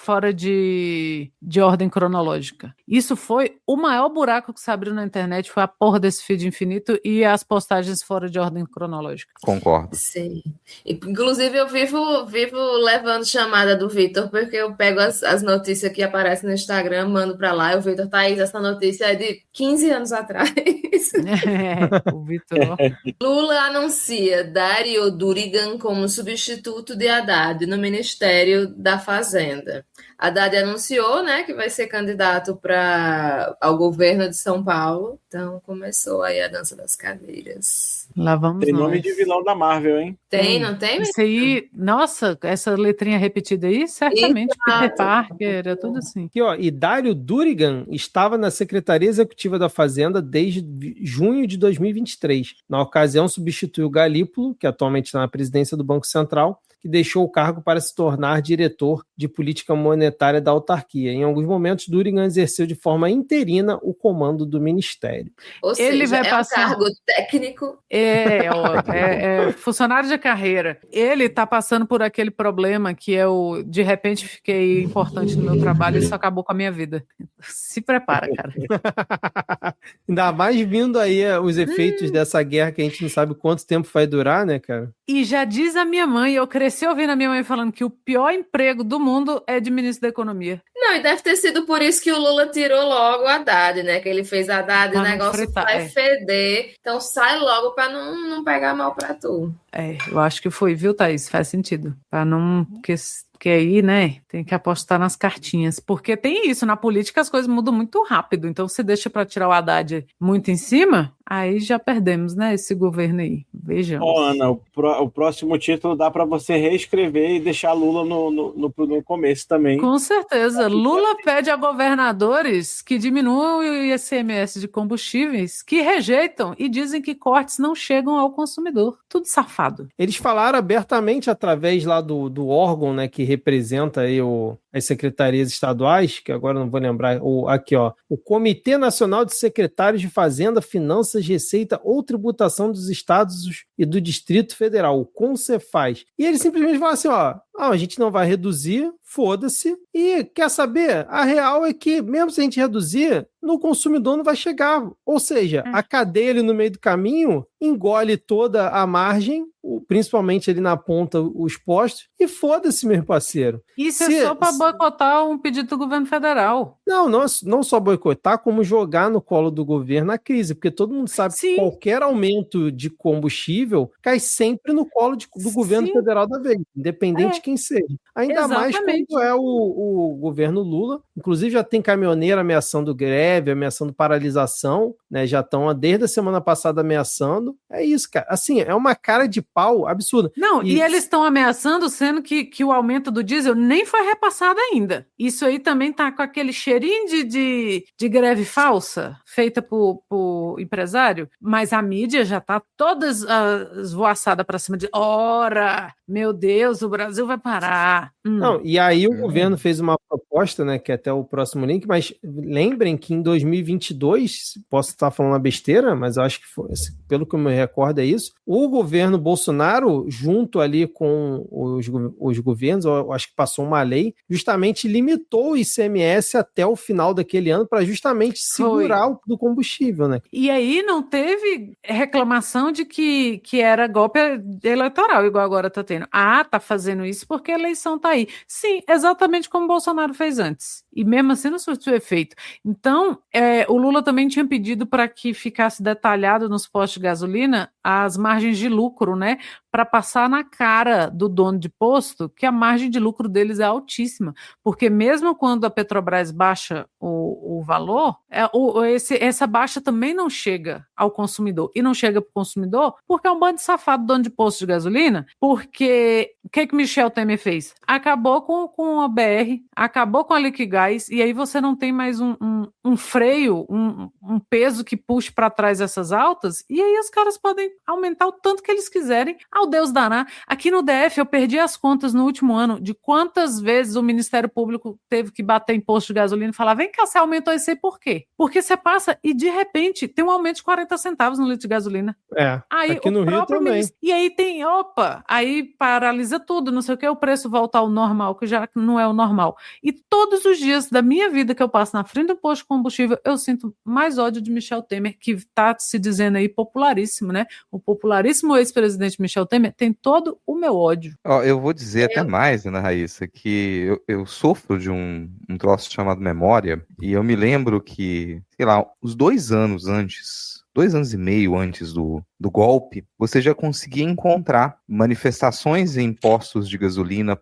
ordem cronológica. Isso foi o maior buraco que se abriu na internet, foi a porra desse feed infinito e as postagens fora de ordem cronológica. Concordo. Sim. Inclusive, eu vivo levando chamada do Vitor, porque eu pego as notícias que aparecem no Instagram, mando pra lá, e o Vitor, Thaís, essa notícia é de 15 anos atrás. O Vitor. Lula anuncia Dário Durigan como substituto de Haddad no Ministério da Fazenda. Haddad anunciou, né, que vai ser candidato ao governo de São Paulo. Então começou aí a dança das cadeiras. Lá vamos Tem nós. nome de vilão da Marvel, hein? Tem, não tem? Isso aí, nossa, essa letrinha repetida aí, certamente Peter Parker, é tudo assim. Aqui, ó, e Dário Durigan estava na Secretaria Executiva da Fazenda desde junho de 2023. Na ocasião, substituiu Galípolo, que atualmente está na presidência do Banco Central, que deixou o cargo para se tornar diretor de política monetária da autarquia. Em alguns momentos, Durigan exerceu de forma interina o comando do ministério. Ou Ele seja, vai passar... um cargo técnico. É funcionário de carreira. Ele está passando por aquele problema que é de repente fiquei importante no meu trabalho e isso acabou com a minha vida. Se prepara, cara. Ainda mais vindo aí os efeitos dessa guerra que a gente não sabe quanto tempo vai durar, né, cara? E já diz a minha mãe, eu cresci ouvindo a minha mãe falando que o pior emprego do mundo é de ministro da Economia. Não, e deve ter sido por isso que o Lula tirou logo a Haddad, né? Que ele fez a Haddad e o negócio vai feder. Então sai logo para não pegar mal para tu. Eu acho que foi, viu, Thaís? Faz sentido. Para não... Porque aí, né, tem que apostar nas cartinhas. Porque tem isso, na política as coisas mudam muito rápido. Então, se deixa para tirar o Haddad muito em cima, aí já perdemos, né, esse governo aí. Vejamos. Ana, o próximo título dá para você reescrever e deixar Lula no começo também. Com certeza. Lula pede a governadores que diminuam o ICMS de combustíveis, que rejeitam e dizem que cortes não chegam ao consumidor. Tudo safado. Eles falaram abertamente através lá do órgão, né, que representa aí as secretarias estaduais, que agora não vou lembrar, aqui, ó, o Comitê Nacional de Secretários de Fazenda, Finanças, Receita ou Tributação dos Estados e do Distrito Federal, o CONCEFAS. E eles simplesmente falam assim, ó, a gente não vai reduzir, foda-se. E quer saber? A real é que, mesmo se a gente reduzir, no consumidor não vai chegar. Ou seja, a cadeia ali no meio do caminho engole toda a margem, principalmente ali na ponta os postos, e foda-se, meu parceiro. Isso é só para boicotar um pedido do governo federal. Não só boicotar, como jogar no colo do governo a crise, porque todo mundo sabe que qualquer aumento de combustível cai sempre no colo do governo federal da vez, independente de quem seja. Ainda mais quando é o governo Lula. Inclusive já tem caminhoneiro ameaçando greve, ameaçando paralisação, né? Já estão desde a semana passada ameaçando. É isso, cara. Assim, é uma cara de pau absurda. Não, e eles estão ameaçando, sendo que o aumento do diesel nem foi repassado ainda. Isso aí também tá com aquele cheirinho de greve falsa, feita por empresário, mas a mídia já tá toda esvoaçada para cima de ora, meu Deus, o Brasil vai parar. Não, e aí o governo fez uma proposta, né, que é até o próximo link, mas lembrem que em 2022, posso estar falando uma besteira, mas eu acho que foi, pelo que eu me recordo é isso, o governo Bolsonaro, junto ali com os governos, eu acho que passou uma lei, justamente limitou o ICMS até o final daquele ano para justamente segurar o do combustível, né? E aí não teve reclamação de que era golpe eleitoral, igual agora tá tendo. Tá fazendo isso porque a eleição tá aí. Sim, exatamente como o Bolsonaro fez antes. E mesmo assim não surtiu efeito. Então, o Lula também tinha pedido para que ficasse detalhado nos postos de gasolina as margens de lucro, né? Para passar na cara do dono de posto que a margem de lucro deles é altíssima. Porque mesmo quando a Petrobras baixa o valor, essa baixa também não chega ao consumidor. E não chega para o consumidor porque é um bando de safado dono de posto de gasolina. Porque o que Michel Temer fez? Acabou com a BR, acabou com a Liquigás, e aí você não tem mais um freio, um peso que puxe para trás essas altas, e aí os caras podem aumentar o tanto que eles quiserem, ao Deus dará. Aqui no DF eu perdi as contas no último ano de quantas vezes o Ministério Público teve que bater em posto de gasolina e falar, vem cá, você aumentou isso aí por quê? Porque você passa e de repente tem um aumento de 40 centavos no litro de gasolina. Aí, aqui no Rio também. E aí tem, aí paralisa tudo, não sei o que, o preço volta ao normal, que já não é o normal. E todos os dias da minha vida que eu passo na frente do posto de combustível, eu sinto mais ódio de Michel Temer, que está se dizendo aí popularíssimo, né? O popularíssimo ex-presidente Michel Temer tem todo o meu ódio. Eu vou dizer até mais, Ana Raíssa, que eu sofro de um troço chamado memória, e eu me lembro que, sei lá, uns 2 anos antes, 2 anos e meio antes do golpe, você já conseguia encontrar manifestações em postos de gasolina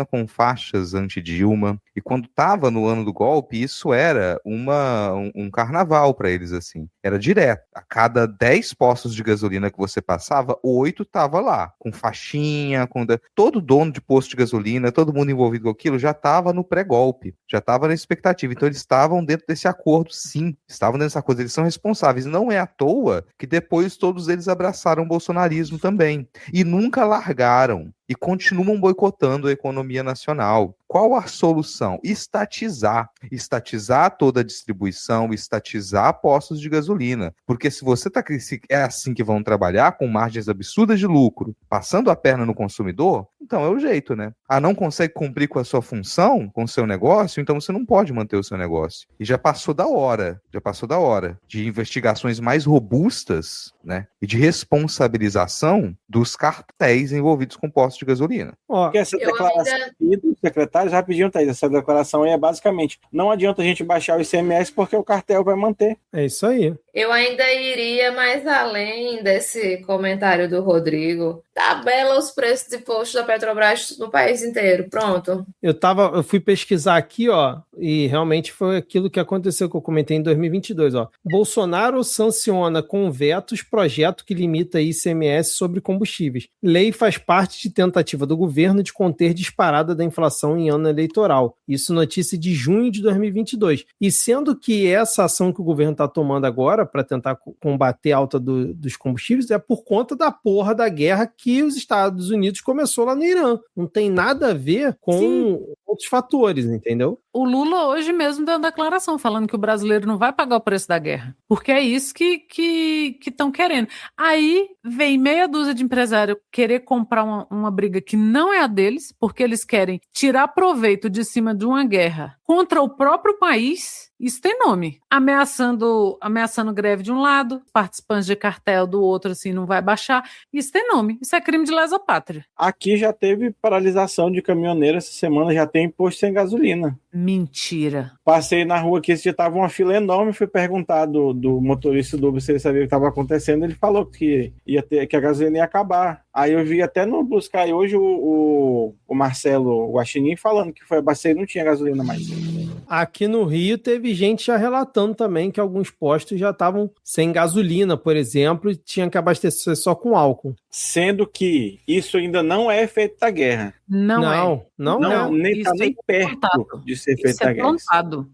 com faixas anti-Dilma, e quando estava no ano do golpe, isso era um carnaval para eles, assim, era direto, a cada 10 postos de gasolina que você passava, 8 estava lá, com faixinha, todo dono de posto de gasolina, todo mundo envolvido com aquilo, já estava no pré-golpe, já estava na expectativa, então eles estavam dentro desse acordo, sim, estavam dentro dessa coisa, eles são responsáveis, não é à toa que depois todos eles abraçaram o bolsonarismo também. E nunca largaram. E continuam boicotando a economia nacional. Qual a solução? Estatizar. Estatizar toda a distribuição, estatizar postos de gasolina. Porque se você é assim que vão trabalhar, com margens absurdas de lucro, passando a perna no consumidor, então é o jeito, né? Não consegue cumprir com a sua função, com o seu negócio, então você não pode manter o seu negócio. E já passou da hora de investigações mais robustas, né? E de responsabilização dos cartéis envolvidos com postos de gasolina. Porque essa declaração aqui dos secretários, rapidinho, Thaís, essa declaração aí é basicamente, não adianta a gente baixar o ICMS porque o cartel vai manter. É isso aí. Eu ainda iria mais além desse comentário do Rodrigo. Tabela os preços de posto da Petrobras no país inteiro. Pronto. Eu fui pesquisar aqui, e realmente foi aquilo que aconteceu que eu comentei em 2022, Bolsonaro sanciona com vetos projeto que limita ICMS sobre combustíveis. Lei faz parte de tentativa do governo de conter disparada da inflação em ano eleitoral. Isso notícia de junho de 2022. E sendo que essa ação que o governo está tomando agora para tentar combater a alta dos combustíveis é por conta da porra da guerra que os Estados Unidos começou lá no Irã. Não tem nada a ver com outros fatores, entendeu? O Lula hoje mesmo deu uma declaração falando que o brasileiro não vai pagar o preço da guerra, porque é isso que estão querendo. Aí vem meia dúzia de empresários querer comprar uma briga que não é a deles, porque eles querem tirar proveito de cima de uma guerra contra o próprio país. Isso tem nome. Ameaçando greve de um lado, participantes de cartel do outro, assim, não vai baixar. Isso tem nome. Isso é crime de lesa pátria. Aqui já teve paralisação de caminhoneiro essa semana, já tem imposto sem gasolina. Mentira. Passei na rua aqui, já tava uma fila enorme, fui perguntar do motorista do Uber se ele sabia o que estava acontecendo, ele falou que a gasolina ia acabar. Aí eu vi até no Buscar hoje o Marcelo Guaxinim falando que foi abastecer e não tinha gasolina mais. Aqui no Rio teve gente já relatando também que alguns postos já estavam sem gasolina, por exemplo, e tinham que abastecer só com álcool. Sendo que isso ainda não é efeito da guerra. Não, Nem está nem perto de ser efeito da guerra.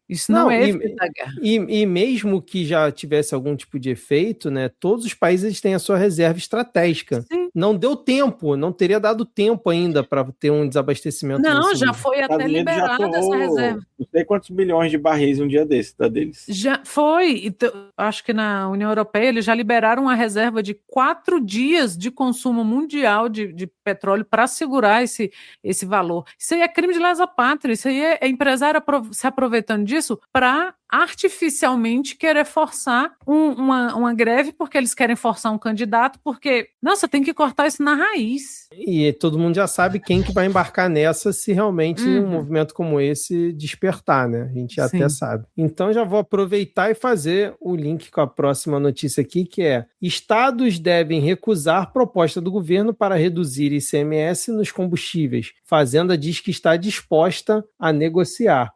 Isso não é efeito da guerra. E mesmo que já tivesse algum tipo de efeito, né, todos os países têm a sua reserva estratégica. Sim. Não deu tempo, não teria dado tempo ainda para ter um desabastecimento. Não, já foi até liberada essa reserva. Não sei quantos bilhões de barris um dia desse, da deles. Já foi. Acho que na União Europeia eles já liberaram uma reserva de 4 dias de consumo mundial de petróleo para segurar esse valor. Isso aí é crime de lesa pátria. Isso aí é empresário se aproveitando disso para artificialmente querer forçar uma greve, porque eles querem forçar um candidato, porque, você tem que cortar isso na raiz. E todo mundo já sabe quem que vai embarcar nessa se realmente um movimento como esse despertar, né? A gente até sabe. Então já vou aproveitar e fazer o link com a próxima notícia aqui, que é: estados devem recusar proposta do governo para reduzir ICMS nos combustíveis. Fazenda diz que está disposta a negociar.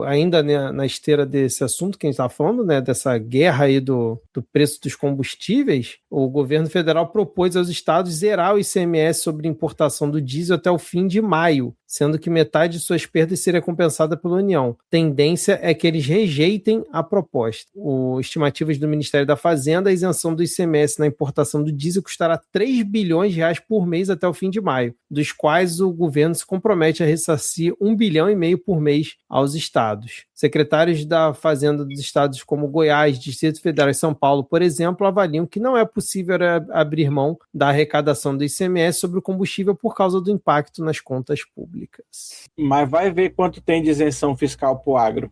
Ainda na esteira desse assunto que a gente está falando, né, dessa guerra aí do preço dos combustíveis, o governo federal propôs aos estados zerar o ICMS sobre importação do diesel até o fim de maio, sendo que metade de suas perdas seria compensada pela União. Tendência é que eles rejeitem a proposta. Estimativas do Ministério da Fazenda, a isenção do ICMS na importação do diesel custará 3 bilhões de reais por mês até o fim de maio, dos quais o governo se compromete a ressarcir 1,5 bilhão por mês aos estados. Secretários da Fazenda dos estados como Goiás, Distrito Federal e São Paulo, por exemplo, avaliam que não é possível abrir mão da arrecadação do ICMS sobre o combustível por causa do impacto nas contas públicas. Mas vai ver quanto tem de isenção fiscal para o agro.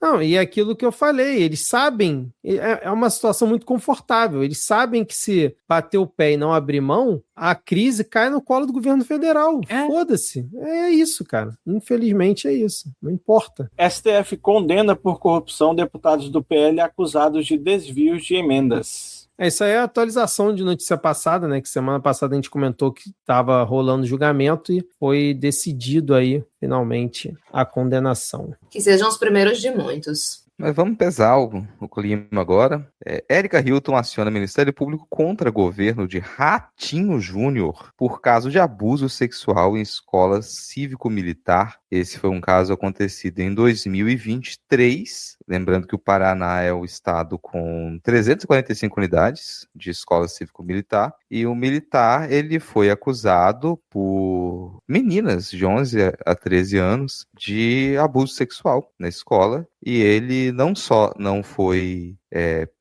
Não, e é aquilo que eu falei, eles sabem, é uma situação muito confortável, eles sabem que se bater o pé e não abrir mão, a crise cai no colo do governo federal. Foda-se. É isso, cara. Infelizmente é isso. Não importa. STF condena por corrupção deputados do PL acusados de desvios de emendas. Isso aí é a atualização de notícia passada, né? Que semana passada a gente comentou que estava rolando julgamento e foi decidido aí, finalmente, a condenação. Que sejam os primeiros de muitos. Mas vamos pesar o clima agora. Érica Hilton aciona o Ministério Público contra governo de Ratinho Júnior por caso de abuso sexual em escola cívico-militar. Esse foi um caso acontecido em 2023. Lembrando que o Paraná é o estado com 345 unidades de escola cívico-militar. E o militar, ele foi acusado por meninas de 11 a 13 anos de abuso sexual na escola. E ele não só não foi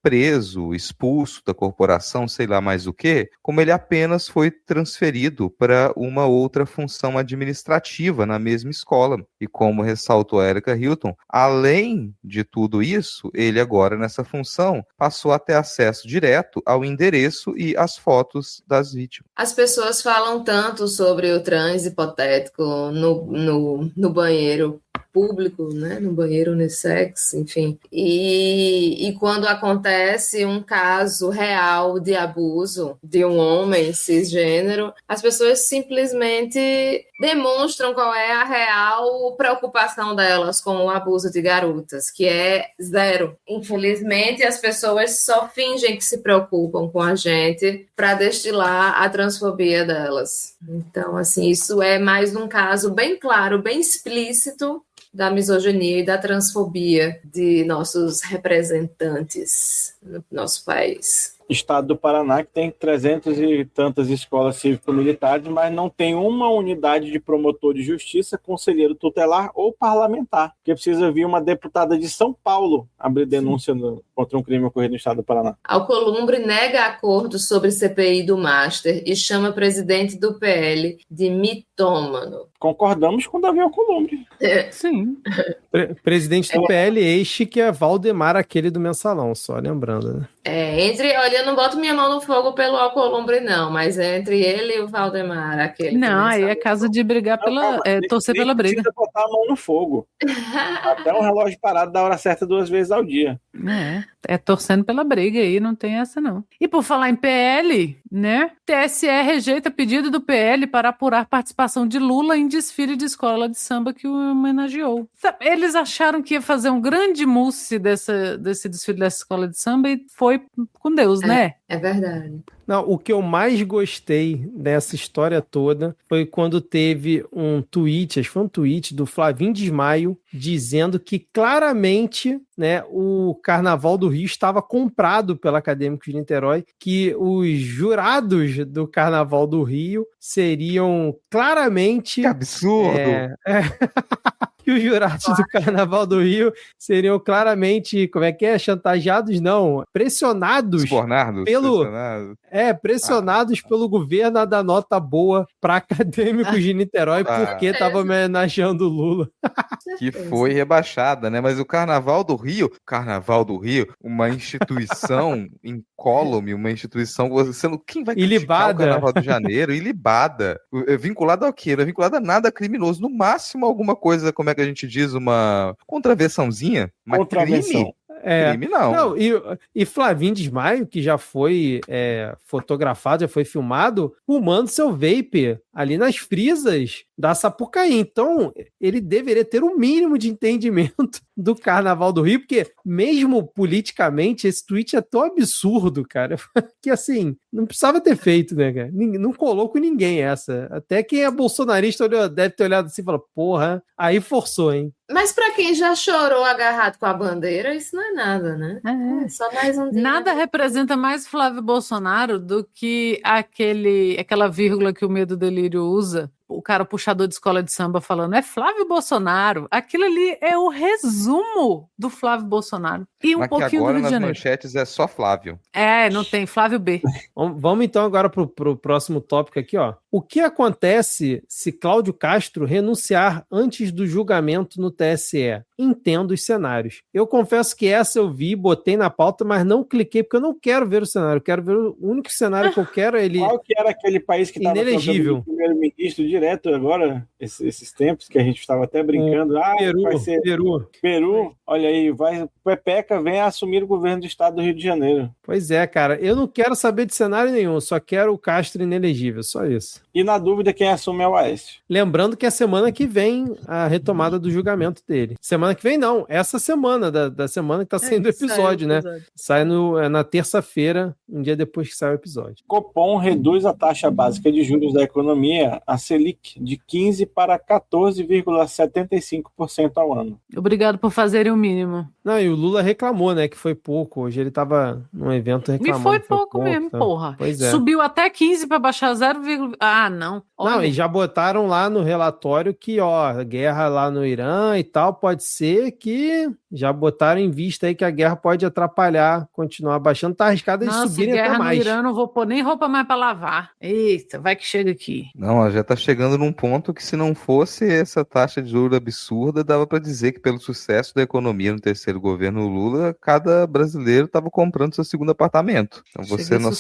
preso, expulso da corporação, sei lá mais o que, como ele apenas foi transferido para uma outra função administrativa na mesma escola. E como ressaltou a Érica Hilton, além de tudo isso, ele agora nessa função passou a ter acesso direto ao endereço e às fotos das vítimas. As pessoas falam tanto sobre o transe hipotético no banheiro público, né, no banheiro unissex, enfim. E quando acontece um caso real de abuso de um homem cisgênero, as pessoas simplesmente demonstram qual é a real preocupação delas com o abuso de garotas, que é zero. Infelizmente, as pessoas só fingem que se preocupam com a gente para destilar a transfobia delas. Então, assim, isso é mais um caso bem claro, bem explícito da misoginia e da transfobia de nossos representantes no nosso país. estado do Paraná, que tem 300 e tantas escolas cívico-militares, mas não tem uma unidade de promotor de justiça, conselheiro tutelar ou parlamentar, porque precisa vir uma deputada de São Paulo abrir denúncia contra um crime ocorrido no estado do Paraná. Alcolumbre nega acordo sobre CPI do Master e chama presidente do PL de mitômano. Concordamos com o Davi Alcolumbre. Sim. Presidente do PL, este que é Valdemar, aquele do Mensalão, só lembrando, né? Olha, eu não boto minha mão no fogo pelo Alcolumbre, não, mas é entre ele e o Valdemar, aquele. Não, aí é caso de brigar torcer pela briga. Precisa botar a mão no fogo. Até um relógio parado da hora certa 2 vezes ao dia. É torcendo pela briga aí, não tem essa não. E por falar em PL, né? TSE rejeita pedido do PL para apurar participação de Lula em desfile de escola de samba que o homenageou. Eles acharam que ia fazer um grande mousse desse desfile dessa escola de samba e foi com Deus, né? É verdade. Não, o que eu mais gostei dessa história toda foi quando teve um tweet, acho que foi um tweet do Flavinho Desmaio, dizendo que claramente, né, o Carnaval do Rio estava comprado pela Acadêmicos de Niterói, que os jurados do Carnaval do Rio seriam claramente... Que absurdo! Que os jurados do Carnaval do Rio seriam claramente, chantageados, não, pressionados pressionados pelo governo a dar nota boa para Acadêmicos de Niterói porque estava homenageando o Lula. Que foi rebaixada, né? Mas o Carnaval do Rio, uma instituição incólume, uma instituição, quem vai criticar o Carnaval do Janeiro? Ilibada. Vinculada ao quê? Não é vinculada a nada criminoso. No máximo alguma coisa, como é que a gente diz, uma contravençãozinha. Mas crime? Crime não. E Flavinho Desmaio, que já foi fotografado, já foi filmado, fumando seu vape ali nas frisas da Sapucaí. Então, ele deveria ter um mínimo de entendimento do Carnaval do Rio, porque mesmo politicamente, esse tweet é tão absurdo, cara, que assim, não precisava ter feito, né, cara? Não colou com ninguém essa. Até quem é bolsonarista deve ter olhado assim e falado, porra, aí forçou, hein? Mas para quem já chorou agarrado com a bandeira, isso não é nada, né? É só mais um dia. Nada representa mais Flávio Bolsonaro do que aquela vírgula que o Medo Delírio usa. O cara puxador de escola de samba falando, é Flávio Bolsonaro. Aquilo ali é o resumo do Flávio Bolsonaro. E um pouquinho do Rio de Janeiro. Nas manchetes é só Flávio. Não tem Flávio B. Vamos então agora pro próximo tópico aqui, ó. O que acontece se Cláudio Castro renunciar antes do julgamento no TSE? Entendo os cenários. Eu confesso que essa eu vi, botei na pauta, mas não cliquei, porque eu não quero ver o cenário. Eu quero ver o único cenário que eu quero. Qual que era aquele país que estava inelegível. Primeiro-ministro direto agora, esses tempos que a gente estava até brincando? Peru, vai ser Peru. Olha aí, o Pepeca vem assumir o governo do estado do Rio de Janeiro. Pois é, cara. Eu não quero saber de cenário nenhum, só quero o Castro inelegível, só isso. E na dúvida, quem assume é o Aécio. Lembrando que é semana que vem a retomada do julgamento dele. Semana que vem não, essa semana, da semana que tá saindo o episódio, né? Sai na terça-feira, um dia depois que sai o episódio. Copom reduz a taxa básica de juros da economia, a Selic, de 15% para 14,75% ao ano. Obrigado por fazerem o mínimo. Não, e o Lula reclamou, né, que foi pouco. Hoje ele tava num evento reclamando. E foi pouco mesmo, tá? Porra. Pois é. Subiu até 15 para baixar 0, não. Olha. Não, e já botaram lá no relatório que, ó, guerra lá no Irã e tal, pode ser que já botaram em vista aí que a guerra pode atrapalhar, continuar baixando, tá arriscado eles subirem até mais. Guerra no Irã, não vou pôr nem roupa mais para lavar. Eita, vai que chega aqui. Não, já tá chegando num ponto que se não fosse essa taxa de juros absurda, dava para dizer que pelo sucesso da economia no terceiro governo Lula, cada brasileiro tava comprando seu segundo apartamento. Então você não...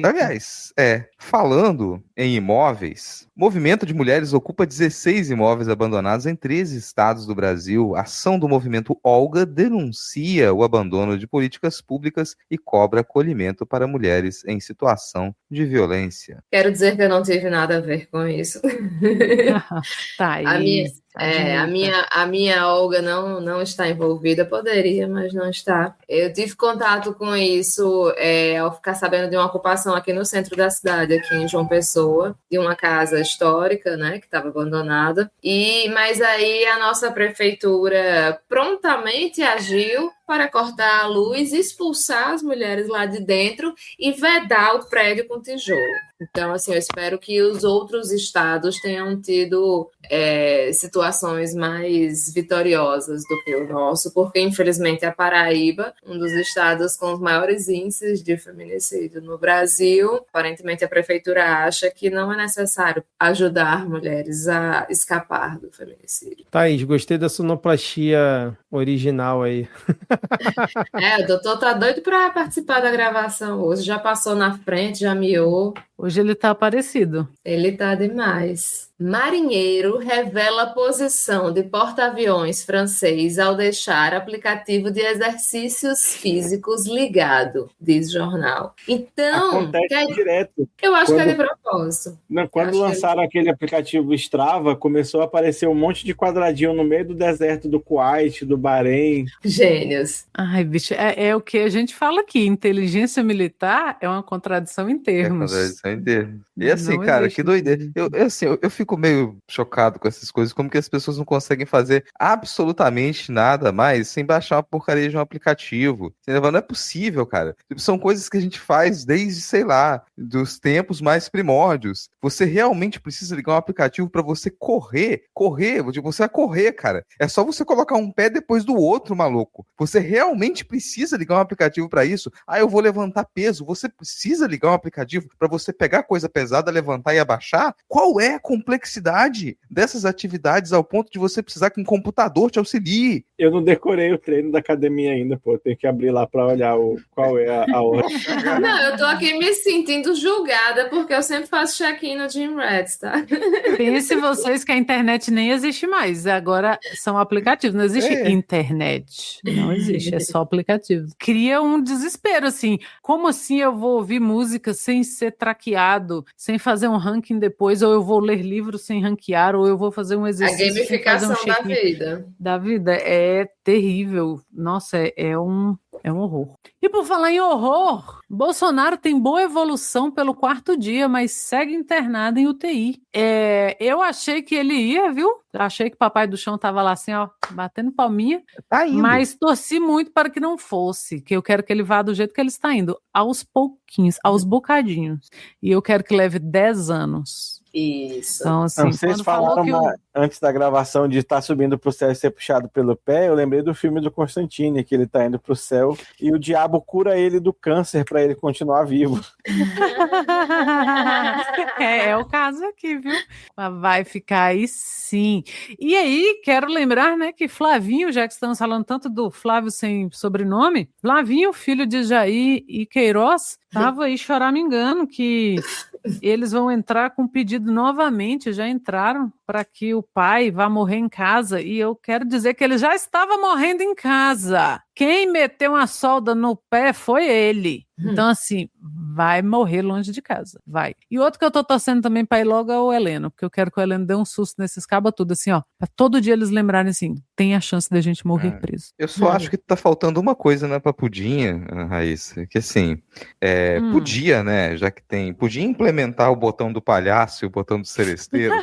Aliás, falando em imóveis, movimento de mulheres ocupa 16 imóveis abandonados em 13 estados do Brasil. A ação do movimento Olga denuncia o abandono de políticas públicas e cobra acolhimento para mulheres em situação de violência. Quero dizer que eu não tive nada a ver com isso. Tá, A minha Olga não está envolvida, poderia, mas não está. Eu tive contato com isso ao ficar sabendo de uma ocupação aqui no centro da cidade, aqui em João Pessoa, de uma casa histórica, né, que estava abandonada. Mas aí a nossa prefeitura prontamente agiu para cortar a luz, expulsar as mulheres lá de dentro e vedar o prédio com tijolo. Então, assim, eu espero que os outros estados tenham tido situações mais vitoriosas do que o nosso, porque, infelizmente, a Paraíba, um dos estados com os maiores índices de feminicídio no Brasil, aparentemente a prefeitura acha que não é necessário ajudar mulheres a escapar do feminicídio. Thaís, gostei da sonoplastia original aí. O doutor tá doido para participar da gravação hoje, já passou na frente, já miou. Hoje ele tá aparecido. Ele tá demais. Marinheiro revela posição de porta-aviões francês ao deixar aplicativo de exercícios físicos ligado, diz jornal. Então, acontece direto. Eu acho que é de propósito. Quando lançaram aquele aplicativo Strava, começou a aparecer um monte de quadradinho no meio do deserto do Kuwait, do Bahrein. Gênios. Ai, bicho, é o que a gente fala aqui. Inteligência militar é uma contradição em termos. E assim, Não cara, existe. que doideira. Eu fico meio chocado com essas coisas, como que as pessoas não conseguem fazer absolutamente nada mais sem baixar uma porcaria de um aplicativo. Não é possível, cara. São coisas que a gente faz desde, sei lá, dos tempos mais primórdios. Você realmente precisa ligar um aplicativo para você correr. Você vai correr, cara. É só você colocar um pé depois do outro, maluco. Você realmente precisa ligar um aplicativo para isso. Eu vou levantar peso. Você precisa ligar um aplicativo para você pegar coisa pesada, levantar e abaixar? Qual é a complexidade dessas atividades ao ponto de você precisar que um computador te auxilie? Eu não decorei o treino da academia ainda, pô. Tem que abrir lá para olhar qual é a ordem. Não, eu tô aqui me sentindo julgada porque eu sempre faço check-in no Gym Rats, tá? Pense vocês que a internet nem existe mais. Agora são aplicativos, não existe internet. Não existe, é só aplicativo. Cria um desespero, assim. Como assim eu vou ouvir música sem ser traqueado, sem fazer um ranking depois, ou eu vou ler livros sem ranquear, ou eu vou fazer um exercício A gamificação sem fazer um check-in da vida é terrível. Nossa, é um horror. E por falar em horror, Bolsonaro tem boa evolução pelo 4º dia, mas segue internado em UTI. Eu achei que ele ia, viu? Achei que o papai do chão tava lá assim, ó, batendo palminha. Tá indo. Mas torci muito para que não fosse, que eu quero que ele vá do jeito que ele está indo, aos pouquinhos, aos bocadinhos. E eu quero que leve 10 anos. Isso. Então, assim, vocês falaram antes da gravação de estar subindo pro céu e ser puxado pelo pé, eu lembrei do filme do Constantine, que ele tá indo pro céu e o diabo cura ele do câncer para ele continuar vivo. É o caso aqui, viu? Vai ficar aí sim. E aí, quero lembrar, né, que Flavinho, já que estamos falando tanto do Flávio sem sobrenome, Flavinho, filho de Jair e Queiroz, estava aí choramingando que eles vão entrar com pedido novamente, já entraram para que o pai vá morrer em casa, e eu quero dizer que ele já estava morrendo em casa. Quem meteu uma solda no pé foi ele. Então, assim, vai morrer longe de casa, vai. E outro que eu tô torcendo também para ir logo é o Heleno, porque eu quero que o Heleno dê um susto nesses cabas tudo, assim, ó, pra todo dia eles lembrarem assim, tem a chance da gente morrer preso. Eu só acho que tá faltando uma coisa na papudinha, Raíssa, que assim, podia, né, já que podia implementar o botão do palhaço e o botão do seresteiro,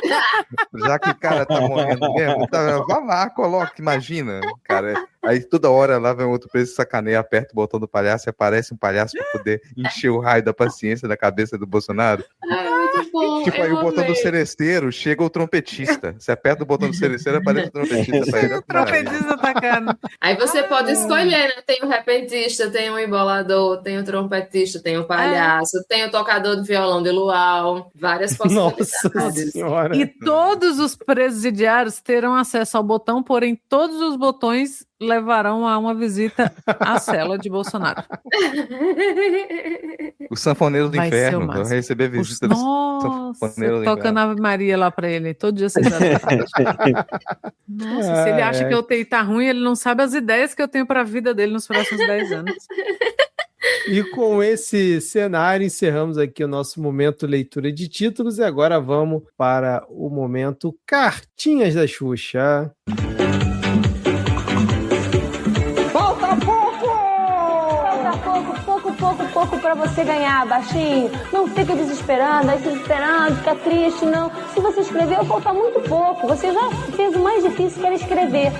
já que o cara tá morrendo mesmo, vá lá, coloca, imagina, cara, aí toda hora lá vem outro preso, sacaneia, aperta o botão do palhaço e aparece um palhaço pra poder encher o raio da paciência da cabeça do Bolsonaro. Muito bom. Tipo, aí o botão do seresteiro, chega o trompetista. Você aperta o botão do seresteiro, aparece o trompetista pra ele. O trompetista tacando. Aí você pode escolher, né? Tem o repentista, tem o embolador, tem o trompetista, tem o palhaço, tem o tocador de violão de luau, várias possibilidades. Nossa senhora. E todos os presidiários terão acesso ao botão, porém todos os botões levarão a uma visita à cela de Bolsonaro. O sanfoneiro do Vai ser o inferno. máximo. Vai receber visita do sanfoneiro do tocando inferno. Ave Maria lá pra ele, todo dia 6 horas da tarde. Nossa, se ele acha que eu UTI tá ruim, ele não sabe as ideias que eu tenho pra vida dele nos próximos 10 anos. E com esse cenário, encerramos aqui o nosso momento leitura de títulos e agora vamos para o momento Cartinhas da Xuxa. Pouco para você ganhar, baixinho. Não fica desesperando, fica triste, não. Se você escreveu, falta muito pouco. Você já fez o mais difícil, que era escrever.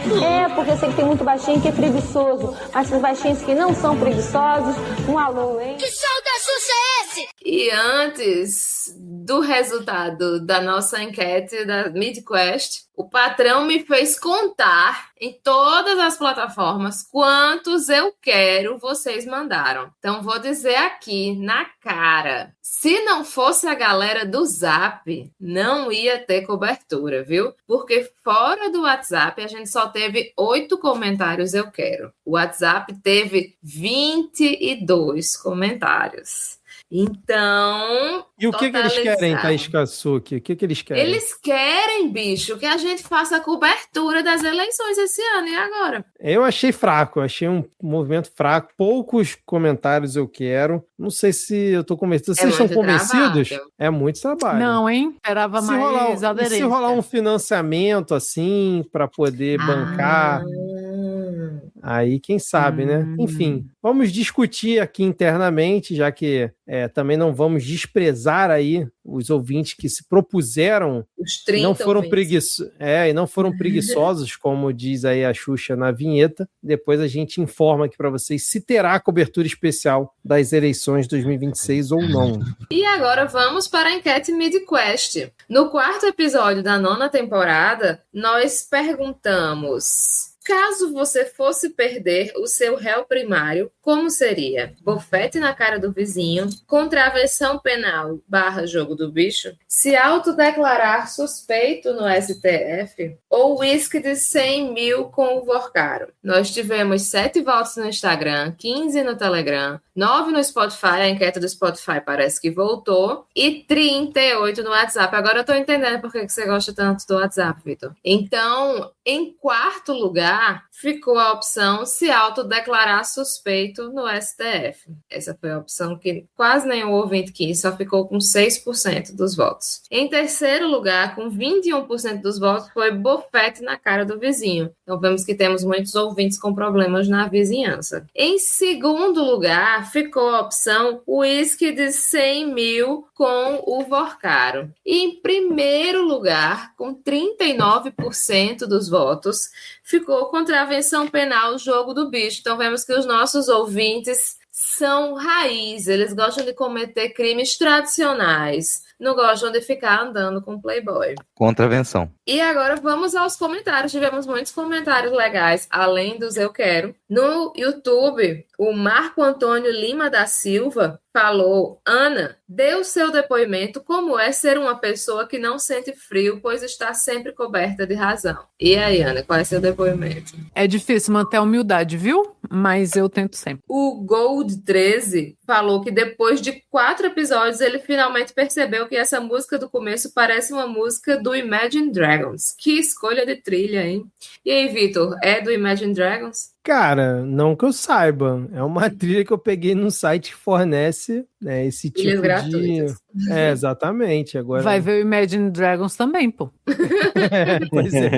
Porque eu sei que tem muito baixinho que é preguiçoso. Mas os baixinhos que não são preguiçosos, um alô, hein? Que show da Xuxa é esse? E antes do resultado da nossa enquete da MidQuest, o patrão me fez contar em todas as plataformas quantos eu quero vocês mandaram. Então vou dizer aqui na cara, se não fosse a galera do Zap, não ia ter cobertura, viu? Porque fora do WhatsApp a gente só teve 8 comentários eu quero. O WhatsApp teve 22 comentários. Então... E o que eles querem, Thaís Katsuki? O que eles querem? Eles querem, bicho, que a gente faça a cobertura das eleições esse ano. E agora? Eu achei fraco, achei um movimento fraco. Poucos comentários eu quero. Não sei se eu tô convencido. Vocês estão convencidos? Trabalho. É muito trabalho. Não, hein? Esperava mais aderência. Se rolar um financiamento assim, para poder bancar... Aí, quem sabe, né? Enfim, vamos discutir aqui internamente, já que também não vamos desprezar aí os ouvintes que se propuseram. Os 30 não foram e não foram preguiçosos, como diz aí a Xuxa na vinheta. Depois a gente informa aqui para vocês se terá cobertura especial das eleições de 2026 ou não. E agora vamos para a enquete MidQuest. No 4º episódio da 9ª temporada, nós perguntamos... Caso você fosse perder o seu réu primário, como seria? Bofete na cara do vizinho, contravenção penal / jogo do bicho, se autodeclarar suspeito no STF ou uísque de 100 mil com o Vorcaro? Nós tivemos 7 votos no Instagram, 15 no Telegram, 9 no Spotify, a enquete do Spotify parece que voltou, e 38 no WhatsApp. Agora eu tô entendendo por que você gosta tanto do WhatsApp, Vitor. Então, em 4º lugar, ficou a opção se autodeclarar suspeito no STF. Essa foi a opção que quase nenhum ouvinte quis, só ficou com 6% dos votos. Em 3º lugar, com 21% dos votos, foi bofete na cara do vizinho. Então vemos que temos muitos ouvintes com problemas na vizinhança. Em 2º lugar, ficou a opção uísque de 100 mil com o Vorcaro. E em 1º lugar, com 39% dos votos, ficou contravenção penal jogo do bicho. Então vemos que os nossos ouvintes são raiz, eles gostam de cometer crimes tradicionais, não gostam de ficar andando com playboy. Contravenção. E agora vamos aos comentários. Tivemos muitos comentários legais, além dos eu quero. No YouTube, o Marco Antônio Lima da Silva falou: Ana, dê o seu depoimento como é ser uma pessoa que não sente frio, pois está sempre coberta de razão. E aí, Ana, qual é seu depoimento? É difícil manter a humildade, viu? Mas eu tento sempre. O Gold 13 falou que depois de 4 episódios ele finalmente percebeu que essa música do começo parece uma música do Imagine Dragons. Que escolha de trilha, hein? E aí, Vitor, é do Imagine Dragons? Cara, não que eu saiba. É uma trilha que eu peguei num site que fornece, né, esse tipo Trilhas de... gratuitas. Exatamente. Agora... Vai ver o Imagine Dragons também, pô. Pois é.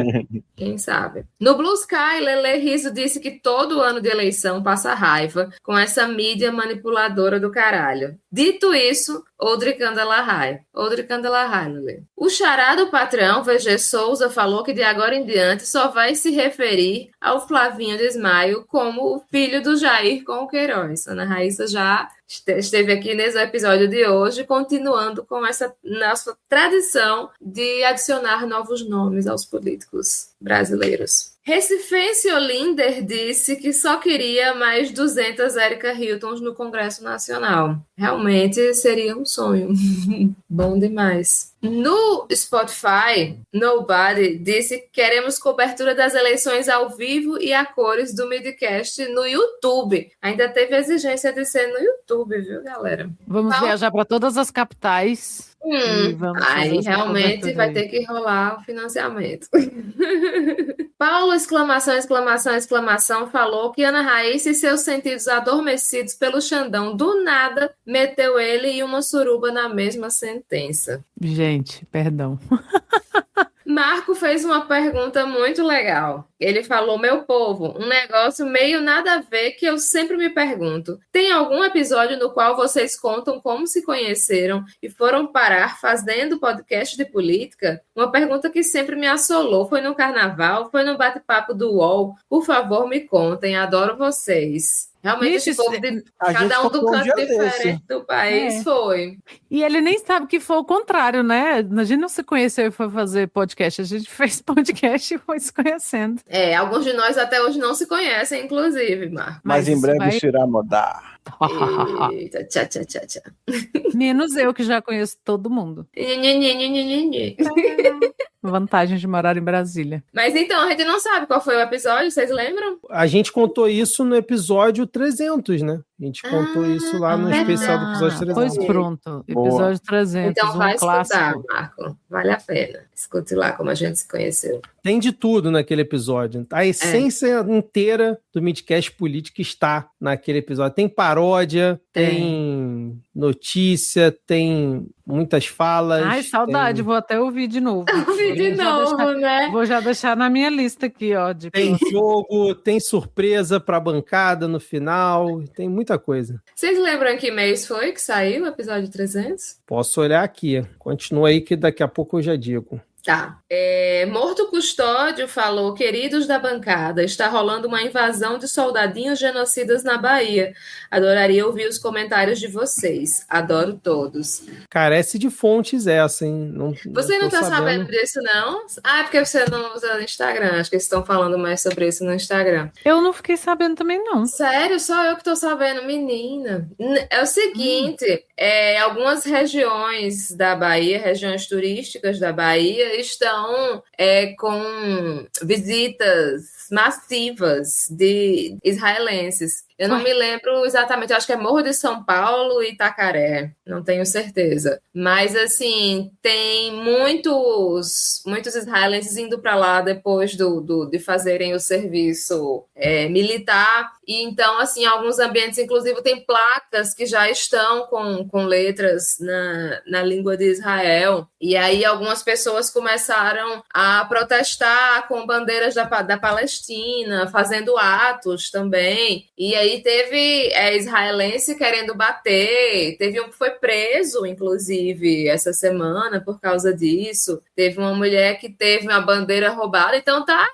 Quem sabe? No Blue Sky, Lele Riso disse que todo ano de eleição passa raiva com essa mídia manipuladora do caralho. Dito isso, Audrey Candelarrai, Lele. O xará do patrão, VG Souza, falou que de agora em diante só vai se referir ao Flavinho Desmaio como o filho do Jair com o Queiroz. Ana Raíssa já esteve aqui nesse episódio de hoje, continuando com essa nossa tradição de adicionar novos nomes aos políticos brasileiros. Recifense Olinder disse que só queria mais 200 Erika Hiltons no Congresso Nacional. Realmente seria um sonho. Bom demais. No Spotify, Nobody disse que queremos cobertura das eleições ao vivo e a cores do Midcast no YouTube. Ainda teve exigência de ser no YouTube, viu, galera? Vamos viajar para todas as capitais. E vamos fazer Aí essa realmente cobertura vai aí. ter que rolar o financiamento. Paulo, exclamação, exclamação, exclamação, falou que Ana Raíssa e seus sentidos adormecidos pelo Xandão do nada meteu ele e uma suruba na mesma sentença. Gente, perdão. Marco fez uma pergunta muito legal. Ele falou, meu povo, um negócio meio nada a ver que eu sempre me pergunto. Tem algum episódio no qual vocês contam como se conheceram e foram parar fazendo podcast de política? Uma pergunta que sempre me assolou. Foi no carnaval? Foi no bate-papo do UOL? Por favor, me contem. Adoro vocês. Realmente, Ixi, esse povo de a cada gente um do contou um canto dia diferente do país É. foi. E ele nem sabe que foi o contrário, né? A gente não se conheceu e foi fazer podcast. A gente fez podcast e foi se conhecendo. É, alguns de nós até hoje não se conhecem, inclusive, Marco. Mas em isso breve vai- isso irá mudar. Eita, tchá, tchá, tchá, tchá. Menos eu, que já conheço todo mundo. Nhe. Vantagem de morar em Brasília. Mas então, a gente não sabe qual foi o episódio, vocês lembram? A gente contou isso no episódio 300, né? A gente contou isso lá no especial do episódio 300. Pois pronto, Boa. episódio 300, Então vai um escutar, clássico. Marco. Vale a pena. Escute lá como a gente se conheceu. Tem de tudo naquele episódio. A essência inteira do Midcast Política está naquele episódio. Tem paródia, tem notícia, tem muitas falas. Ai, saudade, vou até ouvir de novo. Ouvi de novo, né? Vou já deixar na minha lista aqui, ó. Tem jogo, tem surpresa pra bancada no final, tem muita coisa. Vocês lembram que mês foi que saiu o episódio 300? Posso olhar aqui. Continua aí que daqui a pouco eu já digo. Tá. Morto Custódio falou, queridos da bancada, está rolando uma invasão de soldadinhos genocidas na Bahia. Adoraria ouvir os comentários de vocês. Adoro todos. Carece de fontes essa, hein? Você não tô tá sabendo disso, não? Ah, é porque você não usa o Instagram. Acho que eles estão falando mais sobre isso no Instagram. Eu não fiquei sabendo também, não. Sério? Só eu que tô sabendo, menina. É o seguinte, algumas regiões da Bahia, regiões turísticas da Bahia, estão com visitas massivas de israelenses. Eu não me lembro exatamente, eu acho que é Morro de São Paulo e Itacaré, não tenho certeza. Mas, assim, tem muitos israelenses indo para lá depois de fazerem o serviço militar. E, então, assim, alguns ambientes, inclusive, tem placas que já estão com letras na língua de Israel. E aí, algumas pessoas começaram a protestar com bandeiras da Palestina, fazendo atos também. E aí, teve israelense querendo bater, teve um que foi preso, inclusive, essa semana por causa disso. Teve uma mulher que teve uma bandeira roubada. Então tá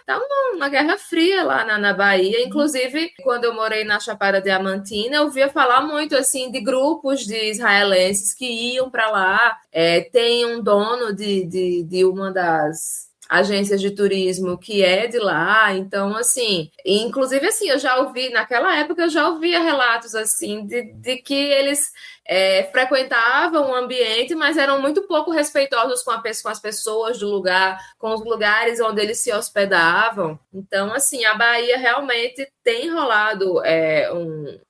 uma guerra fria lá na Bahia. Inclusive, quando eu morei na Chapada Diamantina, eu ouvia falar muito assim de grupos de israelenses que iam para lá. Tem um dono de uma das agências de turismo que é de lá, então, assim, inclusive, assim, naquela época, eu já ouvia relatos, assim, de que eles frequentavam o ambiente, mas eram muito pouco respeitosos com as pessoas do lugar, com os lugares onde eles se hospedavam. Então, assim, a Bahia realmente tem rolado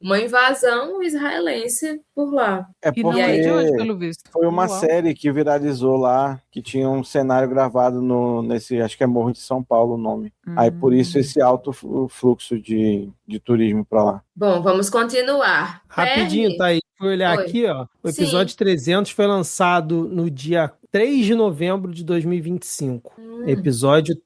uma invasão israelense por lá. E não é de hoje, pelo visto. Foi uma Uau. série que viralizou lá, que tinha um cenário gravado nesse, acho que é Morro de São Paulo o nome. Aí por isso esse alto fluxo de turismo para lá. Bom, vamos continuar. Rapidinho, Perni. tá aí. Fui olhar Oi. aqui, ó. O Sim. episódio 300 foi lançado no dia 3 de novembro de 2025. Episódio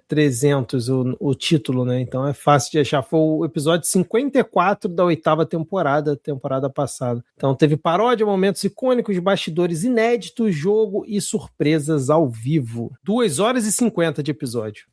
300, o título, né? Então é fácil de achar. Foi o episódio 54 da 8ª temporada passada. Então teve paródia, momentos icônicos, bastidores inéditos, jogo e surpresas ao vivo. 2 horas e 50 de episódio.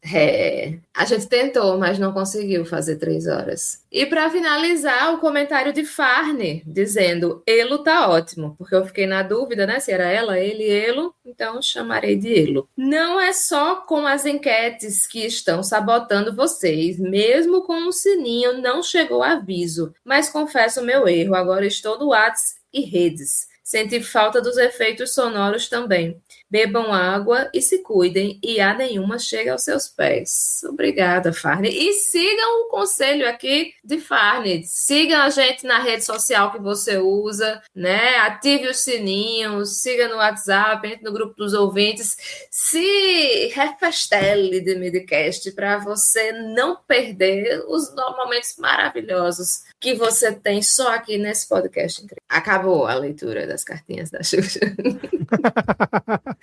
A gente tentou, mas não conseguiu fazer 3 horas. E para finalizar, o comentário de Farne, dizendo, Elo tá ótimo, porque eu fiquei na dúvida, né, se era ela, ele, Elo, então chamarei de Elo. Não é só com as enquetes que estão sabotando vocês, mesmo com o sininho não chegou aviso, mas confesso o meu erro, agora estou no WhatsApp e redes. Senti falta dos efeitos sonoros também. Bebam água e se cuidem, e a nenhuma chega aos seus pés. Obrigada, Farney. E sigam o conselho aqui de Farney. Sigam a gente na rede social que você usa, né? Ative os sininhos, siga no WhatsApp, entre no grupo dos ouvintes. Se refestele de Midcast para você não perder os momentos maravilhosos que você tem só aqui nesse podcast incrível. Acabou a leitura das cartinhas da Xuxa.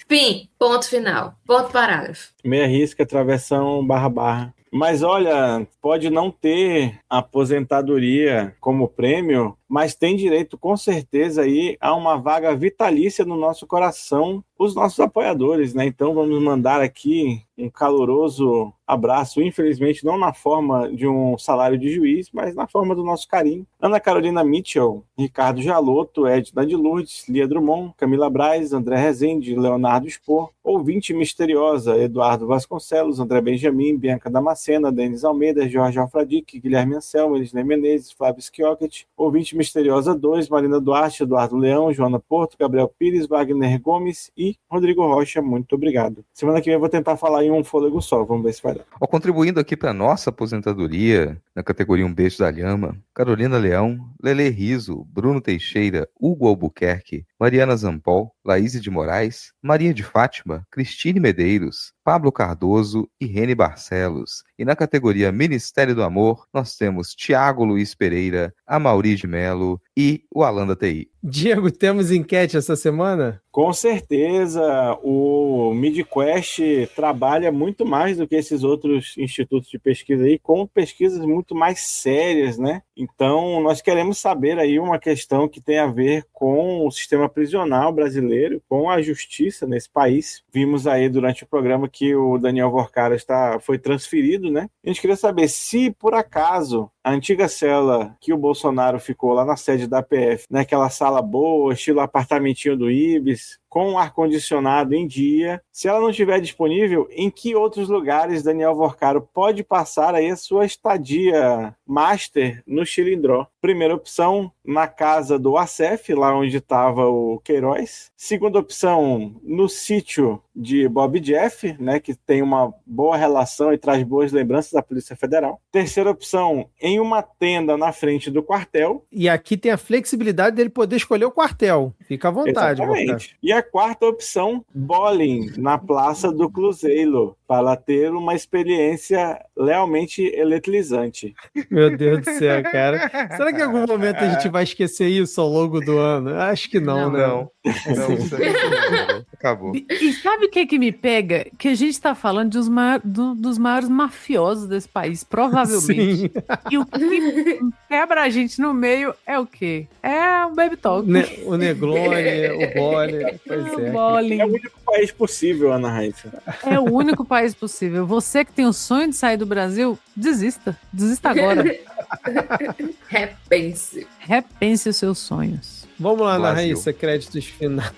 Fim, ponto final, ponto parágrafo. Meia risca, travessão, barra. Mas olha, pode não ter aposentadoria como prêmio, mas tem direito com certeza aí a uma vaga vitalícia no nosso coração, os nossos apoiadores, né? Então vamos mandar aqui um caloroso abraço, infelizmente não na forma de um salário de juiz, mas na forma do nosso carinho. Ana Carolina Mitchell, Ricardo Jalotto, Edna de Lourdes, Lia Drummond, Camila Braz, André Rezende, Leonardo Spor, Ouvinte Misteriosa, Eduardo Vasconcelos, André Benjamin, Bianca Damascena, Denis Almeida, Jorge Alfradique, Guilherme Anselmo, Elisnei Menezes, Flávio Schiocket, Ouvinte Misteriosa 2, Marina Duarte, Eduardo Leão, Joana Porto, Gabriel Pires, Wagner Gomes e Rodrigo Rocha. Muito obrigado. Semana que vem eu vou tentar falar em um fôlego só, vamos ver se vai dar. Contribuindo aqui para nossa aposentadoria, na categoria Um Beijo da Lhama, Carolina Leão, Lele Riso, Bruno Teixeira, Hugo Albuquerque, Mariana Zampol, Laíse de Moraes, Maria de Fátima, Cristine Medeiros, Pablo Cardoso e Rene Barcelos. E na categoria Ministério do Amor, nós temos Tiago Luiz Pereira, Amaury de Melo e o Alan da TI. Diego, temos enquete essa semana? Com certeza, o MidQuest trabalha muito mais do que esses outros institutos de pesquisa aí, com pesquisas muito mais sérias, né? Então, nós queremos saber aí uma questão que tem a ver com o sistema prisional brasileiro, com a justiça nesse país. Vimos aí durante o programa que o Daniel Vorcara foi transferido, né? A gente queria saber se, por acaso, a antiga cela que o Bolsonaro ficou lá na sede da PF, naquela sala boa, estilo apartamentinho do Ibis, com ar-condicionado em dia, se ela não estiver disponível, em que outros lugares Daniel Vorcaro pode passar aí a sua estadia master no Chilindró? Primeira opção, na casa do Acef, lá onde estava o Queiroz. Segunda opção, no sítio de Bob Jeff, né, que tem uma boa relação e traz boas lembranças da Polícia Federal. Terceira opção, em uma tenda na frente do quartel. E aqui tem a flexibilidade dele poder escolher o quartel. Fica à vontade. Exatamente. E a quarta opção, bowling na Praça do Cruzeiro, para ter uma experiência realmente eletrizante. Meu Deus do céu, cara. Será que em algum momento a gente vai esquecer isso ao longo do ano? Acho que não, né? Não, acabou. E sabe o que me pega? Que a gente tá falando de dos maiores mafiosos desse país, provavelmente. Sim. E o que quebra a gente no meio é o quê? É o Baby Talk. O Neglone, o Bole. Pois é. É o único país possível, Ana Raíssa. É o único país possível. Você que tem o sonho de sair do Brasil, desista. Desista agora. Repense. Repense os seus sonhos. Vamos lá, Ana Brasil. Raíssa, créditos finais.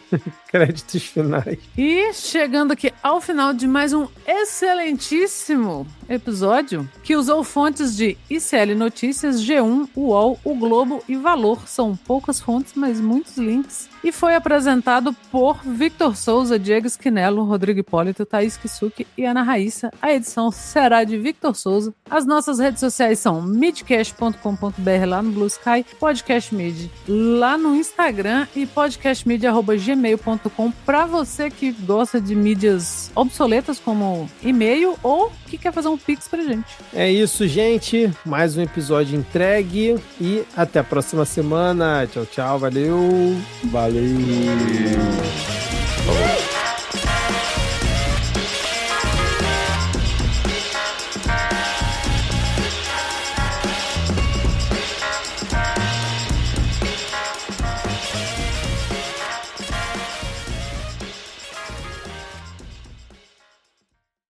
Créditos finais. E chegando aqui ao final de mais um excelentíssimo episódio que usou fontes de ICL Notícias, G1, UOL, O Globo e Valor. São poucas fontes, mas muitos links. E foi apresentado por Victor Souza, Diego Esquinelo, Rodrigo Hipólito, Thaís Kisuki e Ana Raíssa. A edição será de Victor Souza. As nossas redes sociais são midcast.com.br lá no Blue Sky, Podcast Mid lá no Instagram e podcastmid@gmail.com para você que gosta de mídias obsoletas como e-mail ou que quer fazer um pix pra gente. É isso, gente. Mais um episódio entregue e até a próxima semana. Tchau, tchau. Valeu. Valeu.